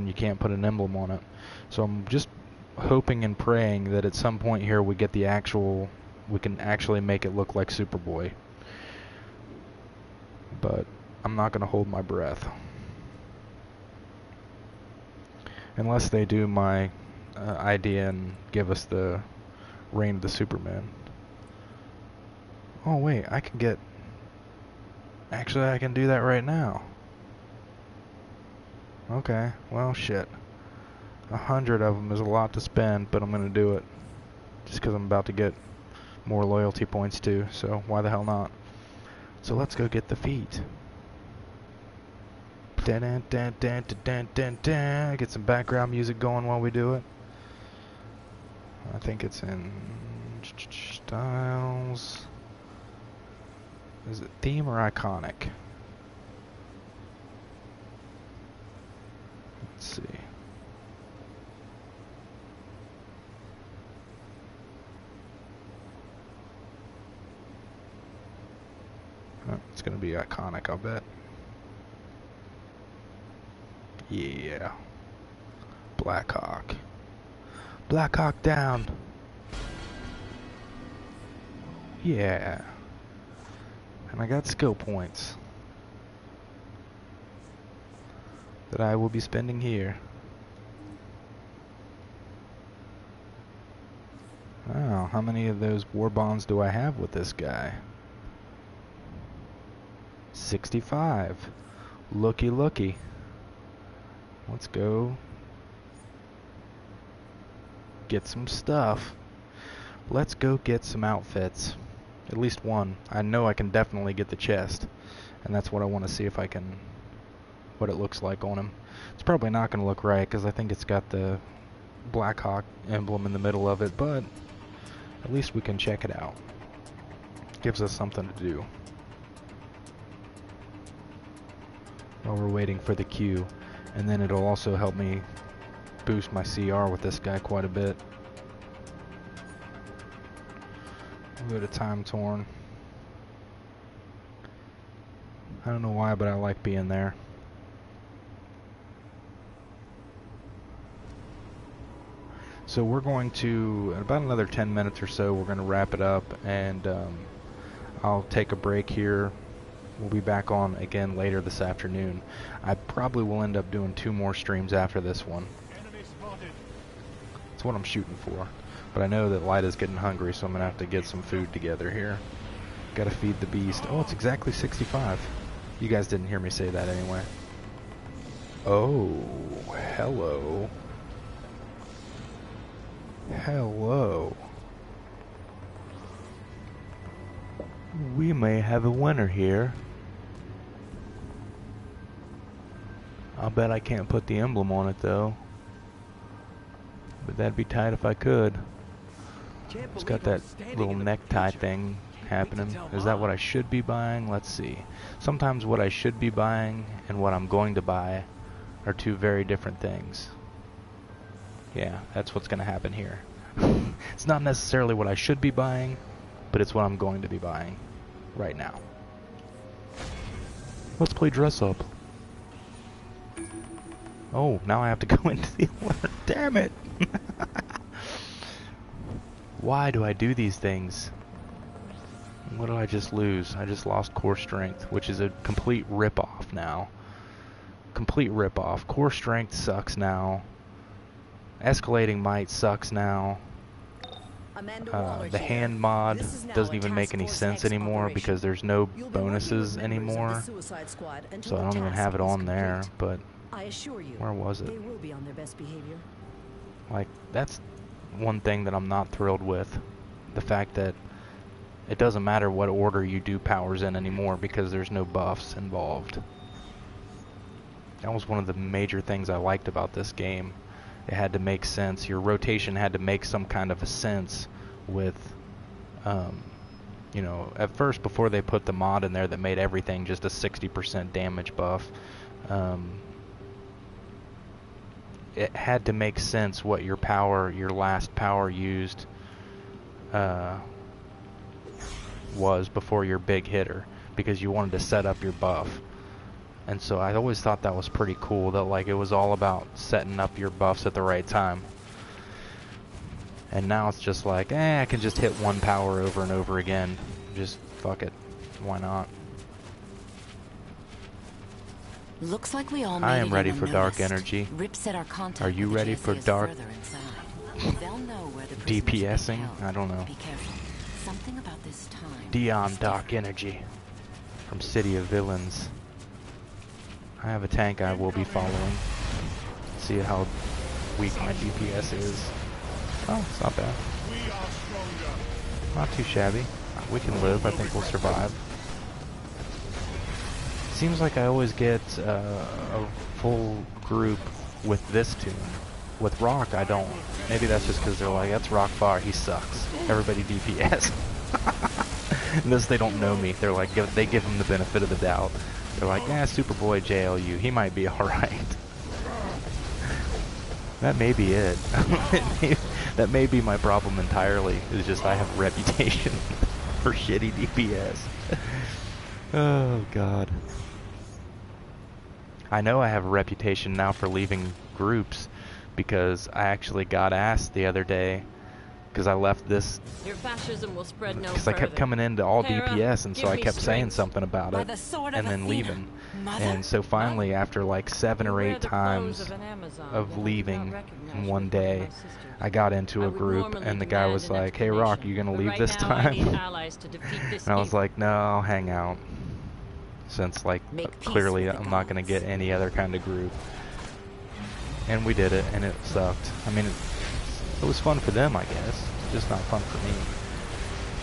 S1: you can't put an emblem on it. So I'm just hoping and praying that at some point here we can actually make it look like Superboy. but I'm not going to hold my breath. Unless they do my idea and give us the Reign of the Superman. Oh wait, I can get... Actually, I can do that right now. Okay, well shit. 100 of them is a lot to spend, but I'm going to do it. Just because I'm about to get more loyalty points too, so why the hell not? So let's go get the feet. Dun, dun, dun, dun, dun, dun, dun. Get some background music going while we do it. I think it's in styles. Is it theme or iconic? Let's see. Oh, it's gonna be iconic, I'll bet. Yeah. Blackhawk. Blackhawk down. Yeah. And I got skill points that I will be spending here. Oh, how many of those war bonds do I have with this guy? 65. Looky, looky. Let's go get some stuff. Let's go get some outfits. At least one. I know I can definitely get the chest. And that's what I want to see if I can... what it looks like on him. It's probably not going to look right because I think it's got the Blackhawk emblem in the middle of it, but at least we can check it out. Gives us something to do while we're waiting for the queue. And then it'll also help me boost my CR with this guy quite a bit. We'll go to Time Torn. I don't know why, but I like being there. So we're going to, in about another 10 minutes or so, we're going to wrap it up, and I'll take a break here. We'll be back on again later this afternoon. I probably will end up doing 2 more streams after this one. That's what I'm shooting for. But I know that Lida's getting hungry, so I'm going to have to get some food together here. Gotta feed the beast. Oh, it's exactly 65. You guys didn't hear me say that anyway. Oh, hello. Hello. We may have a winner here. I'll bet I can't put the emblem on it though. But that'd be tight if I could. It's got that little necktie thing happening. Is that what I should be buying? Let's see. Sometimes what I should be buying and what I'm going to buy are 2 very different things. Yeah, that's what's going to happen here. It's not necessarily what I should be buying, but it's what I'm going to be buying right now. Let's play dress up. Oh, now I have to go into the order. Damn it! Why do I do these things? What did I just lose? I just lost core strength, which is a complete rip-off now. Complete rip-off. Core strength sucks now. Escalating might sucks now. The hand mod doesn't even make any sense anymore because there's no bonuses anymore. So I don't even have it on there, but where was it? Like, that's one thing that I'm not thrilled with. The fact that it doesn't matter what order you do powers in anymore because there's no buffs involved. That was one of the major things I liked about this game. It had to make sense. Your rotation had to make some kind of a sense with, you know, at first before they put the mod in there that made everything just a 60% damage buff, it had to make sense what your power, your last power used, was before your big hitter, because you wanted to set up your buff. And so I always thought that was pretty cool, that like it was all about setting up your buffs at the right time. And now it's just like, I can just hit one power over and over again. Just fuck it. Why not?
S2: Looks like we all made
S1: I
S2: it
S1: am
S2: in
S1: ready for dark
S2: unnoticed.
S1: energy.
S2: Rip said our contact
S1: Are you
S2: with the
S1: ready for
S2: JSA is
S1: dark
S2: further inside. They'll know where the prisoners being
S1: DPSing?
S2: held.
S1: I don't know.
S2: Be careful. Something about this time.
S1: Dion
S2: is
S1: Dark
S2: different.
S1: Energy from City of Villains. I have a tank I will be following. See how weak my DPS is. Oh, it's not bad. Not too shabby. We can live. I think we'll survive. Seems like I always get a full group with this tune. With Rock, I don't. Maybe that's just because they're like, that's Rock Far, he sucks. Everybody DPS. And this, they don't know me. They're like, they give him the benefit of the doubt. They're like, nah, Superboy JLU, he might be alright. That may be it. That may be my problem entirely. It's just I have a reputation for shitty DPS. Oh, God. I know I have a reputation now for leaving groups because I actually got asked the other day because I left this
S5: Your fascism will spread no
S1: because I kept
S5: further.
S1: coming into all
S5: Hera,
S1: DPS, and so
S5: give
S1: I
S5: me
S1: kept saying
S5: strength.
S1: something about
S2: By
S1: it
S2: the sword
S1: and
S2: of
S1: then
S2: Athena.
S1: leaving.
S2: Mother?
S1: And so finally, after like 7 or
S5: You wear
S1: 8
S5: the clothes
S1: times
S5: of an Amazon,
S1: of
S5: yet I do
S1: leaving
S5: not recognize
S1: in
S5: you
S1: one
S5: as
S1: day,
S5: my sisters.
S1: I got into
S5: I
S1: a
S5: would
S1: group,
S5: normally
S1: and the guy
S5: demand
S1: was
S5: an
S1: like, "Hey, Rock,
S5: explanation,
S1: you gonna
S5: but
S1: leave
S5: right
S1: this
S5: now I need
S1: time?"
S5: allies to defeat this
S1: And I was
S5: evil.
S1: like, "No, I'll hang out." Since like
S2: Make peace
S1: clearly
S2: with the
S1: I'm not gonna
S2: gods.
S1: get any other kind of group. And we did it, and it sucked. I mean, it was fun for them, I guess. Just not fun for me.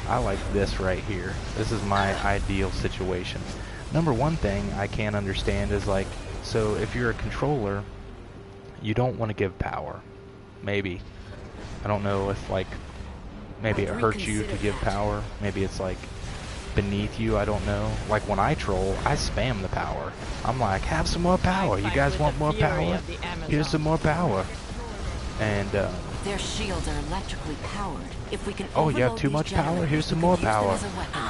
S1: I like this right here. This is my ideal situation. Number one thing I can't understand is like, so if you're a controller, you don't want to give power. Maybe. I don't know if like, maybe it
S2: I'd
S1: hurts you to
S2: reconsider
S1: give
S2: that.
S1: power. Maybe it's like beneath you, I don't know. Like when I troll, I spam the power. I'm like, have some more power. You
S5: fight
S1: guys
S5: with
S1: want
S5: the
S1: more
S5: fury
S1: power?
S5: of the
S1: Here's
S5: Amazon.
S1: some more power. And
S2: Their shields are electrically powered. If we can
S1: oh, you have
S2: overload
S1: too
S2: these
S1: much power?
S2: generators,
S1: Here's some
S2: we
S1: more
S2: could use them
S1: power.
S2: as a weapon.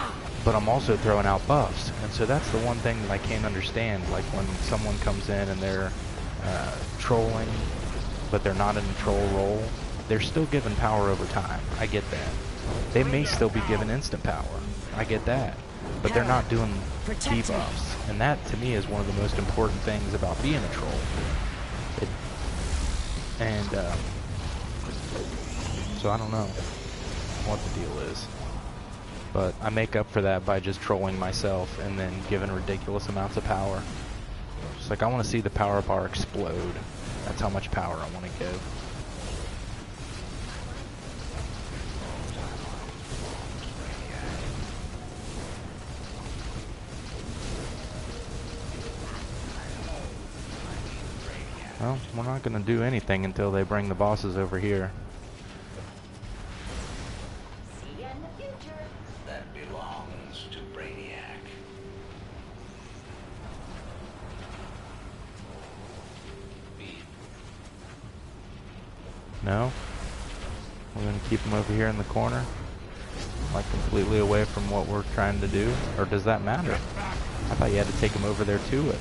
S1: But I'm also throwing out buffs, and so that's the one thing that I can't understand. Like when someone comes in and they're trolling, but they're not in a troll role, they're still given power over time. I get that. They may still be given instant power. I get that. But they're not doing
S2: Protect me.
S1: debuffs, and that to me is one of the most important things about being a troll. So I don't know what the deal is. But I make up for that by just trolling myself and then giving ridiculous amounts of power. Just like I want to see the power bar explode. That's how much power I want to give. Well, we're not going to do anything until they bring the bosses over here.
S4: See you in the future. That belongs to Brainiac.
S1: No? We're going to keep them over here in the corner? Like completely away from what we're trying to do? Or does that matter? I thought you had to take him over there to it.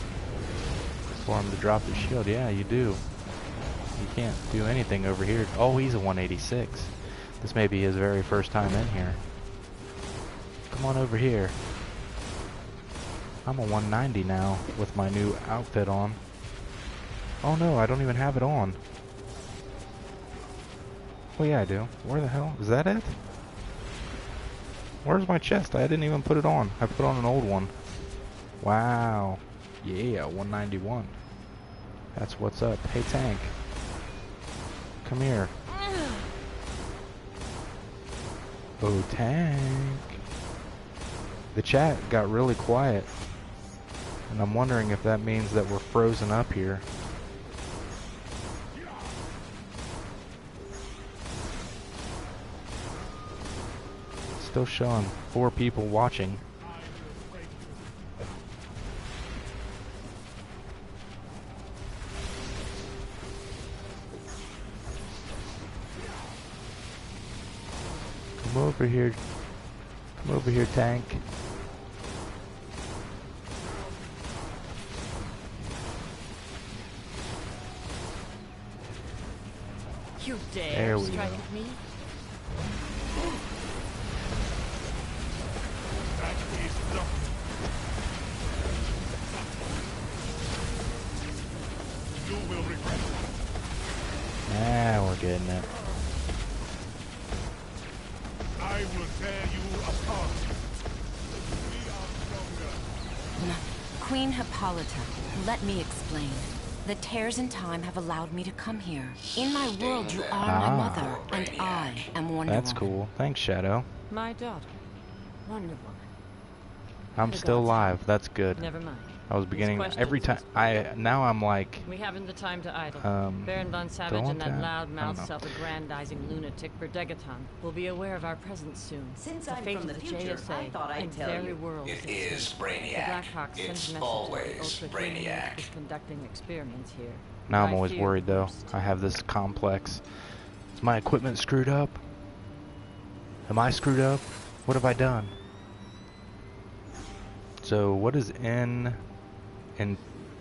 S1: For him to drop his shield. Yeah, you do. You can't do anything over here. Oh, he's a 186. This may be his very first time in here. Come on over here. I'm a 190 now with my new outfit on. Oh no, I don't even have it on. Oh yeah, I do. Where the hell? Is that it? Where's my chest? I didn't even put it on. I put on an old one. Wow. Yeah, 191. That's what's up. Hey, tank. Come here. Oh, tank. The chat got really quiet. And I'm wondering if that means that we're frozen up here. Still showing 4 people watching. Come over here. Come over here, tank.
S5: You
S1: There
S5: dare
S1: we
S5: strike
S1: go.
S5: at me?
S1: getting it.
S6: I will tear you apart. We are stronger.
S2: Queen Hippolyta, let me explain. The tears in time have allowed me to come here. In my world, you are my mother, and I am Wonder
S1: That's
S2: Woman.
S1: cool. Thanks, Shadow.
S5: My daughter, Wonder Woman.
S1: I'm
S5: The
S1: still
S5: gods
S1: alive. That's good.
S5: Never mind.
S1: I was beginning every time. Now I'm like,
S5: We haven't the time to idle. Baron von Savage
S1: don't
S5: and that
S1: that-
S5: loud-mouthed,
S1: I don't know.
S5: self-aggrandizing lunatic Verdegaton will be aware of our presence soon.
S7: Since
S5: The
S7: I'm
S5: fate
S7: from
S5: of
S7: the
S5: the
S7: future,
S5: JSA
S7: I thought I'd
S5: and
S7: tell
S5: very
S7: you.
S5: world
S8: It
S5: at
S8: is
S5: stake. The
S8: Brainiac.
S5: Blackhawks sent
S8: It's
S5: messages
S8: always
S5: that Ultra Human
S8: Brainiac.
S5: is conducting experiments here.
S1: now I'm
S5: I
S1: always
S5: fear
S1: worried
S5: the
S1: though.
S5: worst.
S1: I have this complex. Is my equipment screwed up? Am I screwed up? What have I done? So what does N and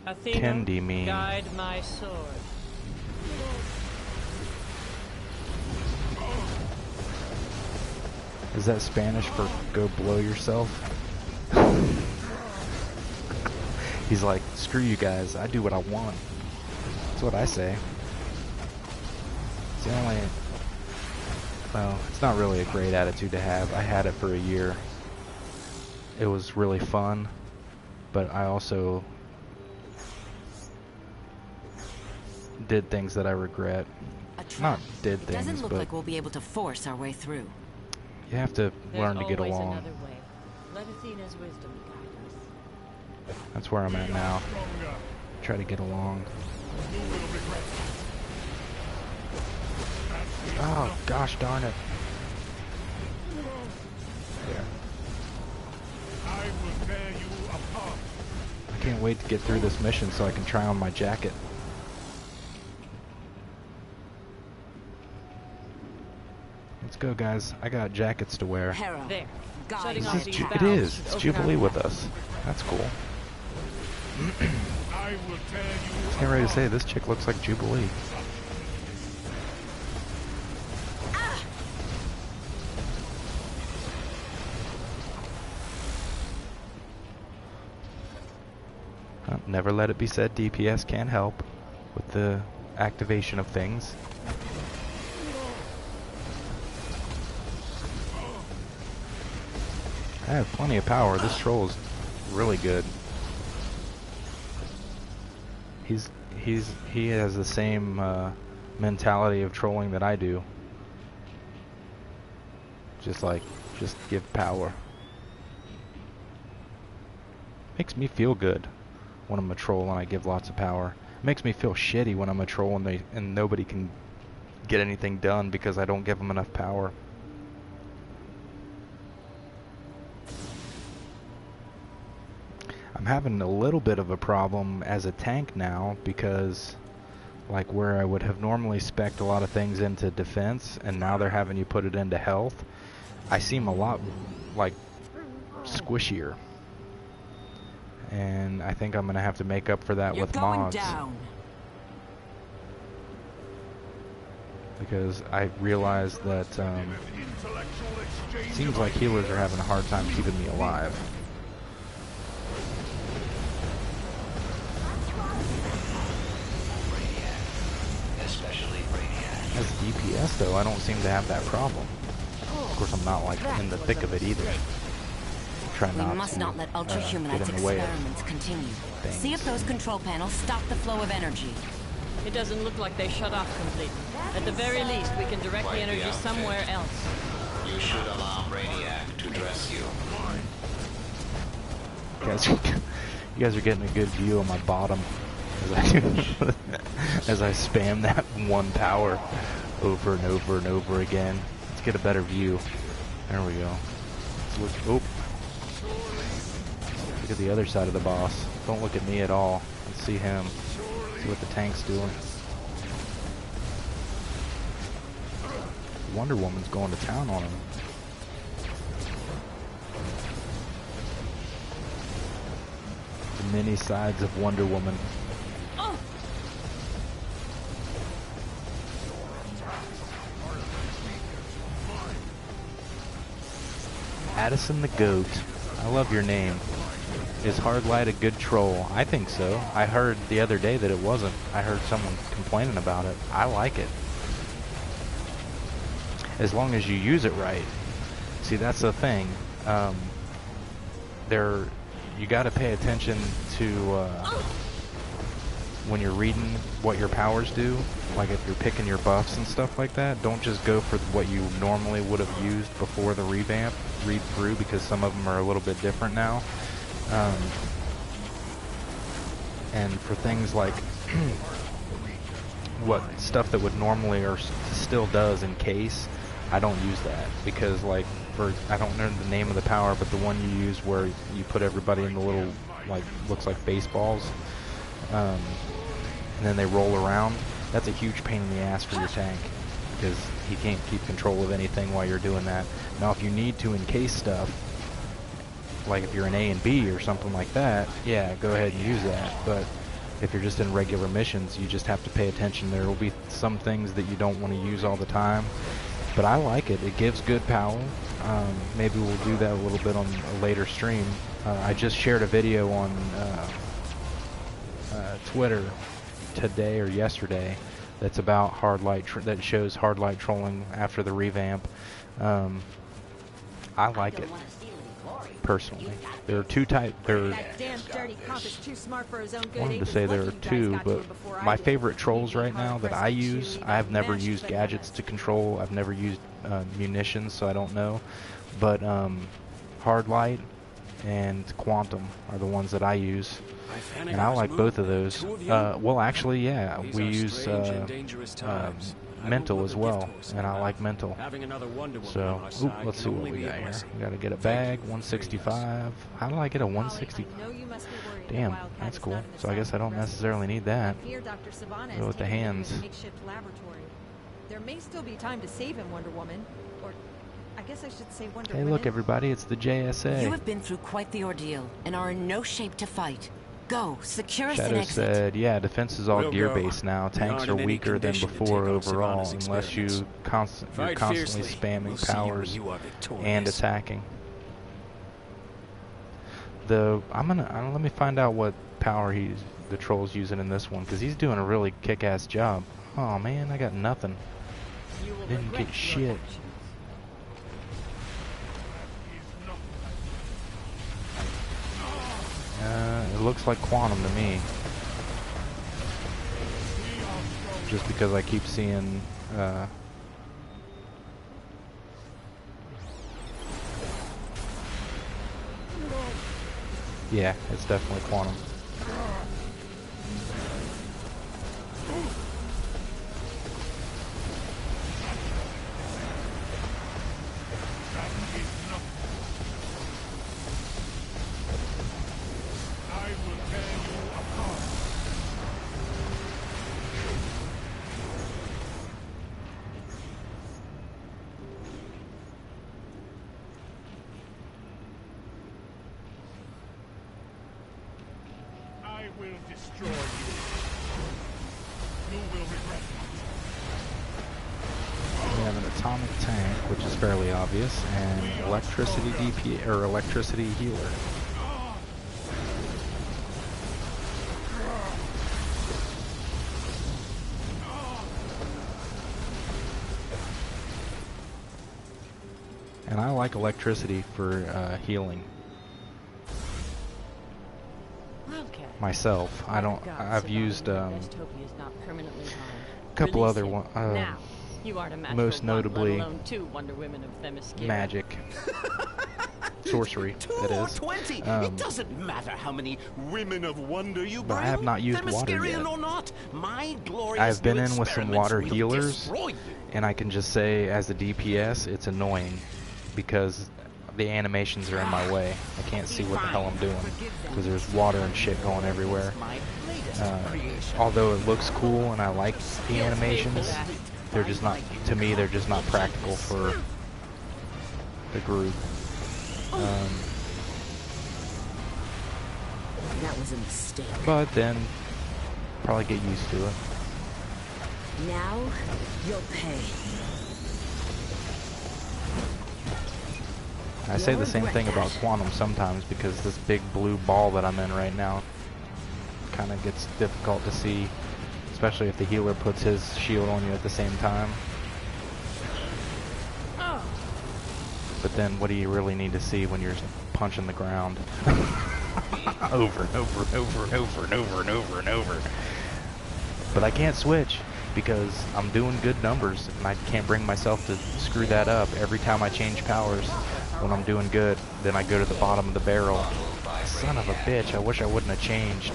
S5: Athena,
S1: Tendi mean?
S5: guide my sword.
S1: Is that Spanish for go blow yourself? He's like, screw you guys, I do what I want. That's what I say. It's the only... Well, it's not really a great attitude to have. I had it for a year. It was really fun, but I also did things that I regret.
S2: A trap.
S1: Not did
S2: It doesn't
S1: things,
S2: look
S1: but
S2: like we'll be able to force our way through.
S1: you have to learn to get
S5: There's always
S1: along.
S5: another way. Let Athena's wisdom guide us.
S1: That's where I'm at now. Try to get along. Oh, gosh darn it. There.
S6: I will tear you apart.
S1: I can't wait to get through this mission so I can try on my jacket. Let's go, guys. I got jackets to wear.
S2: Hera,
S5: There.
S2: guide
S5: Shutting
S2: my
S5: off
S1: This is
S5: these
S2: attack.
S1: It
S5: valves
S1: is.
S5: should
S1: It's
S5: open
S1: Jubilee
S5: our
S1: with
S5: path.
S1: us. That's cool.
S6: I will tear you
S1: Can't ready to say this chick looks like Jubilee. Never let it be said DPS can't help with the activation of things. I have plenty of power. This troll is really good. He has the same mentality of trolling that I do. Just give power. Makes me feel good when I'm a troll and I give lots of power. Makes me feel shitty when I'm a troll and nobody can get anything done because I don't give them enough power. I'm having a little bit of a problem as a tank now because like where I would have normally spec'd a lot of things into defense and now they're having you put it into health, I seem a lot like squishier. And I think I'm gonna have to make up for that
S2: You're
S1: with
S2: going
S1: mods.
S2: down.
S1: Because I realized that it seems like healers are having a hard time keeping me alive.
S8: Especially Brainiac.
S1: As a DPS though, I don't seem to have that problem. Of course I'm not like in the thick of it either. Try
S2: We
S1: not
S2: must
S1: to
S2: not let Ultra
S1: get
S2: Humanites
S1: in the way of
S2: experiments continue.
S1: things.
S2: See if those control panels stop the flow of energy.
S5: It doesn't look like they shut off completely. At the very least, we can direct the
S8: Quite the
S5: energy
S8: outfit.
S5: somewhere else.
S8: You should allow Brainiac to dress you.
S1: You guys are getting a good view of my bottom as I do, as I spam that one power over and over and over again. Let's get a better view. There we go. Let's look. Oh, look at the other side of the boss. Don't look at me at all. Let's see him. See what the tank's doing. Wonder Woman's going to town on him. The many sides of Wonder Woman. Addison the Goat. I love your name. Is Hardlight a good troll? I think so. I heard the other day that it wasn't. I heard someone complaining about it. I like it. as long as you use it right. See, that's the thing. You got to pay attention to when you're reading what your powers do. Like if you're picking your buffs and stuff like that, don't just go for what you normally would have used before the revamp. Read through, because some of them are a little bit different now. And for things like what stuff that would normally or still does in case, I don't use that, because like I don't know the name of the power, but the one you use where you put everybody in the little, like, looks like baseballs, and then they roll around, that's a huge pain in the ass for your tank, because he can't keep control of anything while you're doing that. Now if you need to encase stuff, like if you're in A and B or something like that, yeah, go ahead and use that. But if you're just in regular missions, you just have to pay attention. There will be some things that you don't want to use all the time, but I like it. It gives good power. Maybe we'll do that a little bit on a later stream. I just shared a video on Twitter today or yesterday that's about hard light, that shows hard light trolling after the revamp. I like it personally. There are two types. I wanted to say there are two, but my favorite trolls right now that I use, I've never used gadgets to control. I've never used munitions, so I don't know. But hard light and quantum are the ones that I use, and I like both of those. Well, actually, yeah, we use mental as well, and I like mental. So, let's see what we got here. We gotta get a bag, 165. How do I get a 165? Damn, that's cool. So I guess I don't necessarily need that. Go with the hands.
S7: There may still be time to save him, Wonder Woman. Or, I guess I should say Wonder
S1: Hey,
S7: Woman.
S1: look, everybody, it's the JSA.
S2: You have been through quite the ordeal and are in no shape to fight. Go, secure us an
S1: Shadow
S2: exit.
S1: said, yeah, defense is all gear-based now. Tanks are weaker than before overall, unless you're constantly spamming powers and attacking. Let me find out what power the troll's using in this one, because he's doing a really kick-ass job. Oh man, I got nothing. Didn't get shit. It looks like quantum to me. Just because I keep seeing yeah, it's definitely quantum. And electricity DP or electricity healer. And I like electricity for healing. Myself, I don't. I've used a couple other ones.
S5: You are
S1: most notably
S5: Wonder Women of Themyscira.
S1: magic. Sorcery, that is.
S9: 20. It doesn't matter how many women of wonder you bring.
S1: But I have not used water yet.
S9: Or not, my glorious
S1: I've been in with some water
S9: will
S1: healers, and I can just say, as a DPS, it's annoying because the animations are in my way. I can't see what the hell I'm doing because there's water and shit going everywhere. Although it looks cool and I like the animations, they're just not, to me, they're just not practical for the group.
S2: That was a mistake.
S1: But then, probably get used to it.
S2: Now, you'll pay.
S1: I say the same thing about Quantum sometimes because this big blue ball that I'm in right now kind of gets difficult to see, especially if the healer puts his shield on you at the same time. But then what do you really need to see when you're punching the ground? Over and over and over and over and over and over and over. But I can't switch because I'm doing good numbers and I can't bring myself to screw that up. Every time I change powers when I'm doing good, then I go to the bottom of the barrel. Son of a bitch, I wish I wouldn't have changed.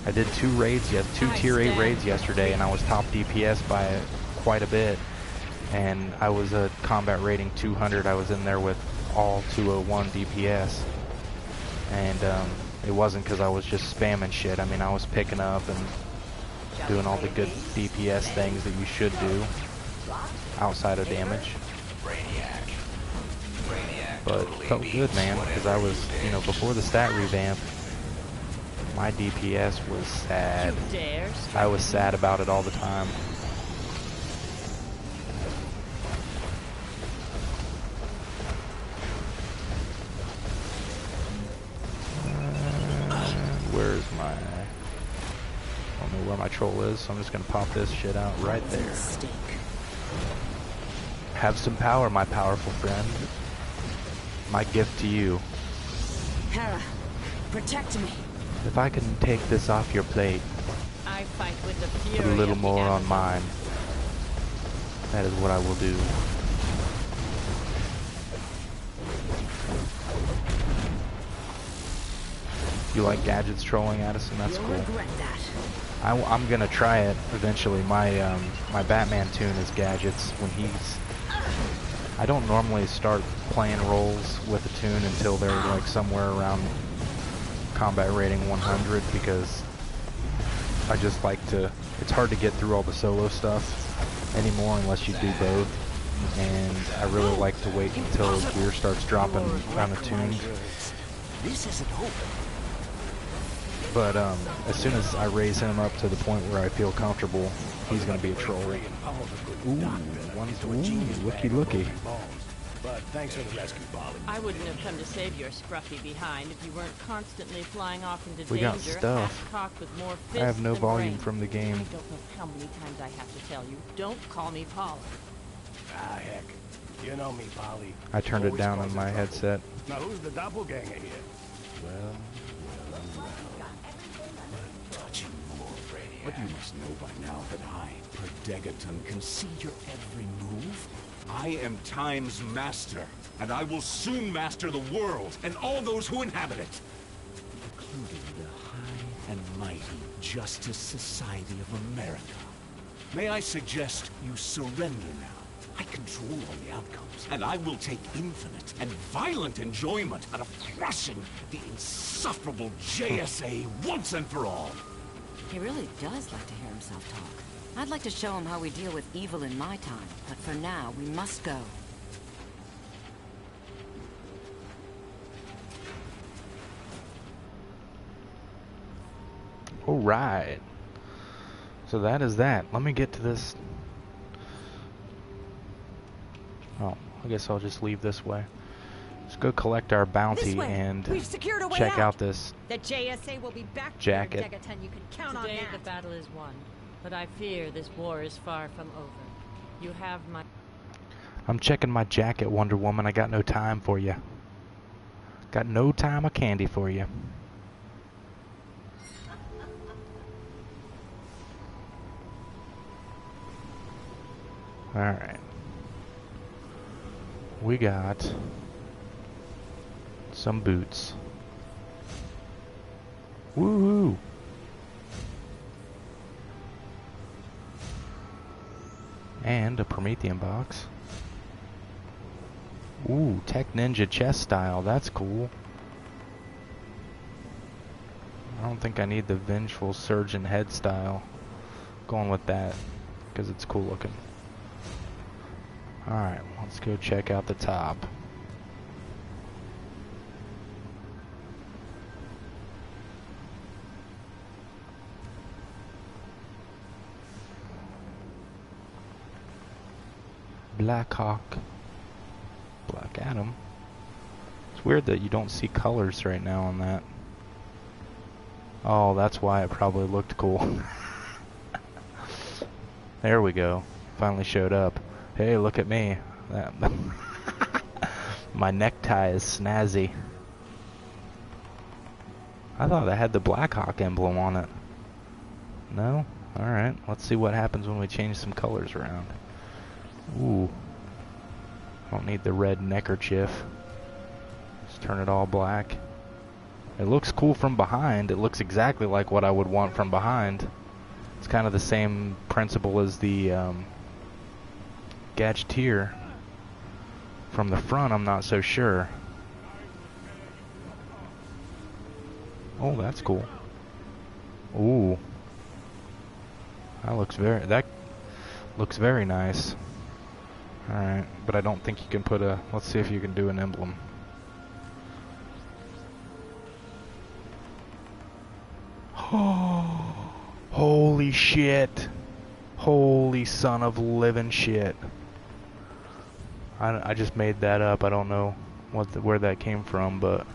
S1: I did two tier 8 raids yesterday and I was top DPS by quite a bit. And I was a combat rating 200. I was in there with all 201 DPS. And it wasn't because I was just spamming shit. I mean, I was picking up and doing all the good DPS things that you should do outside of damage. But it felt good, man, because I was, you know, before the stat revamp, my DPS was sad. I was sad about it all the time. Where's my... I don't know where my troll is, so I'm just gonna pop this shit out right there. Have some power, my powerful friend. My gift to you.
S2: Hera, protect me.
S1: If I can take this off your plate,
S5: I fight with the fury
S1: put a little
S5: of the
S1: more on
S5: Amazon.
S1: mine, that is what I will do. You like gadgets trolling, Addison? That's
S2: You'll
S1: cool.
S2: regret that.
S1: I'm gonna try it eventually. My my Batman tune is gadgets. When he's, I don't normally start playing roles with a tune until they're like somewhere around combat rating 100 because I just like to. It's hard to get through all the solo stuff anymore unless you do both, and I really like to wait until gear starts dropping on a tune.
S9: This isn't over.
S1: But as soon as I raise him up to the point where I feel comfortable, he's going to be a troll. Looky looky.
S6: But thanks for the rescue, Polly.
S5: I wouldn't have come to save your scruffy behind if you weren't constantly flying off into
S1: We got
S5: danger,
S1: stuff.
S5: half-cocked with more
S1: I have
S5: fists
S1: no
S5: than
S1: volume
S5: brains.
S1: from the game.
S5: I don't know how many times I have to tell you, don't call me Polly.
S6: Ah, heck. You know me, Polly.
S1: I turned it
S6: Always
S1: down on
S6: causing
S1: my
S6: trouble.
S1: headset.
S6: Now, who's the doppelganger here? Well.
S9: But you must know by now that I, Perdegaton, can see your every move. I am Time's master, and I will soon master the world and all those who inhabit it. Including the high and mighty Justice Society of America. May I suggest you surrender now? I control all the outcomes, and I will take infinite and violent enjoyment out of crushing the insufferable JSA once and for all.
S2: He really does like to hear himself talk. I'd like to show him how we deal with evil in my time, but for now, we must go.
S1: Alright. So that is that. Let me get to this. Oh, I guess I'll just leave this way. Let's go collect our bounty and
S7: We've secured a way
S1: check
S7: out.
S1: out this.
S7: The JSA will be back
S1: Jacket.
S7: here, Degaton. You can count on
S5: Today
S7: that.
S5: the battle is won, but I fear this war is far from over. You have my...
S1: I'm checking my jacket, Wonder Woman. I got no time for you. Got no time or candy for you. Alright. We got some boots. Woohoo! And a Promethean box. Ooh, Tech Ninja chest style. That's cool. I don't think I need the Vengeful Surgeon head style. Going with that because it's cool looking. Alright, let's go check out the top. Black Hawk. Black Adam. It's weird that you don't see colors right now on that. Oh, that's why it probably looked cool. There we go. Finally showed up. Hey, look at me. My necktie is snazzy. I thought I had the Blackhawk emblem on it. No? Alright, let's see what happens when we change some colors around. Ooh. Don't need the red neckerchief. Just turn it all black. It looks cool from behind. It looks exactly like what I would want from behind. It's kind of the same principle as the Gadgeteer. From the front, I'm not so sure. Oh, that's cool. Ooh. That looks very nice. Alright, but I don't think you can put a... Let's see if you can do an emblem. Oh, holy shit. Holy son of living shit. I just made that up. I don't know where that came from, but...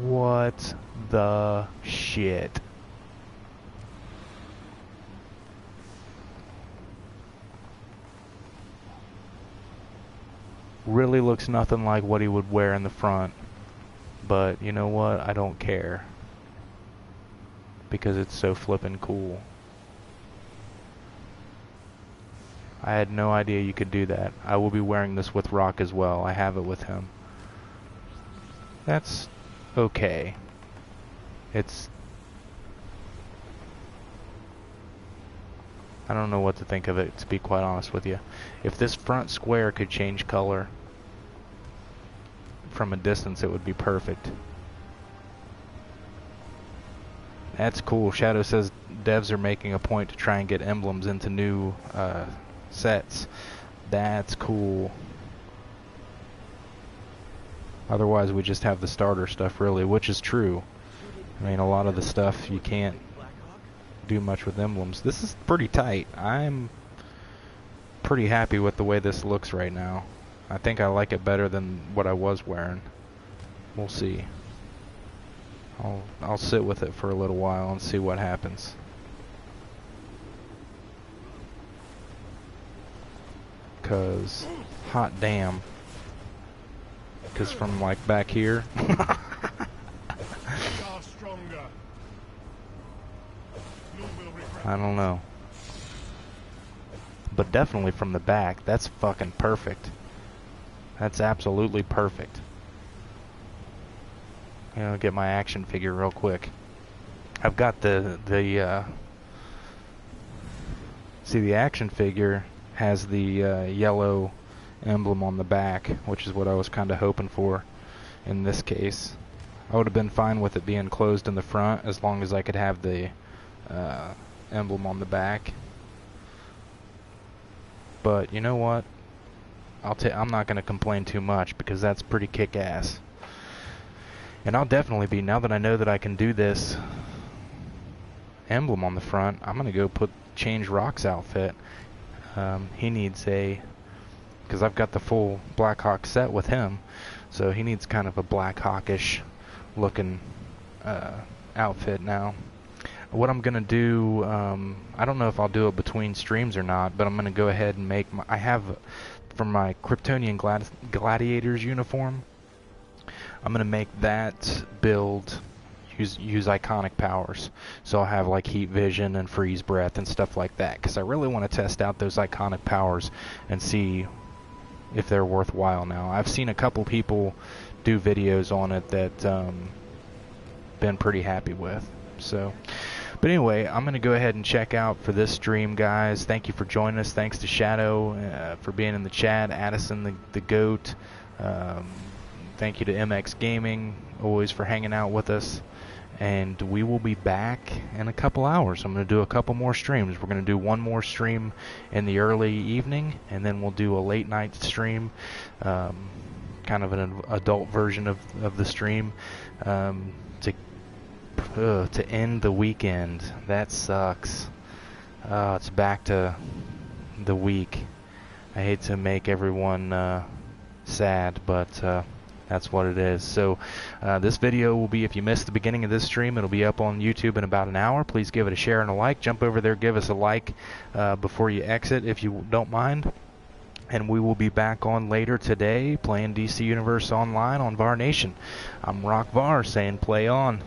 S1: What the shit? Really looks nothing like what he would wear in the front. But you know what? I don't care. Because it's so flippin' cool. I had no idea you could do that. I will be wearing this with Rock as well. I have it with him. That's okay. I don't know what to think of it, to be quite honest with you. If this front square could change color from a distance, it would be perfect. That's cool. Shadow says devs are making a point to try and get emblems into new sets. That's cool. Otherwise we just have the starter stuff, really, which is true. I mean, a lot of the stuff you can't do much with emblems. This is pretty tight. I'm pretty happy with the way this looks right now. I think I like it better than what I was wearing. We'll see. I'll sit with it for a little while and see what happens. Cause hot damn. Cause from like back here I don't know. But definitely from the back, that's fucking perfect. That's absolutely perfect. You know, get my action figure real quick. I've got see, the action figure has the yellow emblem on the back, which is what I was kind of hoping for in this case. I would have been fine with it being closed in the front as long as I could have the emblem on the back. But you know what? I'm not going to complain too much because that's pretty kick-ass. And I'll definitely be, now that I know that I can do this emblem on the front, I'm going to go change Rock's outfit. He needs because I've got the full Blackhawk set with him, so he needs kind of a Blackhawkish looking outfit now. What I'm going to do, I don't know if I'll do it between streams or not, but I'm going to go ahead and make I have, from my Kryptonian Gladiators uniform, I'm going to make that build use iconic powers. So I'll have like heat vision and freeze breath and stuff like that, because I really want to test out those iconic powers and see if they're worthwhile now. I've seen a couple people do videos on it that been pretty happy with. So, but anyway, I'm going to go ahead and check out for this stream, guys. Thank you for joining us. Thanks to Shadow for being in the chat. Addison the GOAT. Thank you to MX Gaming, always for hanging out with us. And we will be back in a couple hours. I'm going to do a couple more streams. We're going to do one more stream in the early evening, and then we'll do a late night stream, kind of an adult version of the stream, to end the weekend. That sucks. It's back to the week. I hate to make everyone sad, but That's what it is. So this video will be, if you missed the beginning of this stream, it'll be up on YouTube in about an hour. Please give it a share and a like. Jump over there, give us a like before you exit if you don't mind. And we will be back on later today playing DC Universe Online on VAR Nation. I'm Rock VAR saying play on.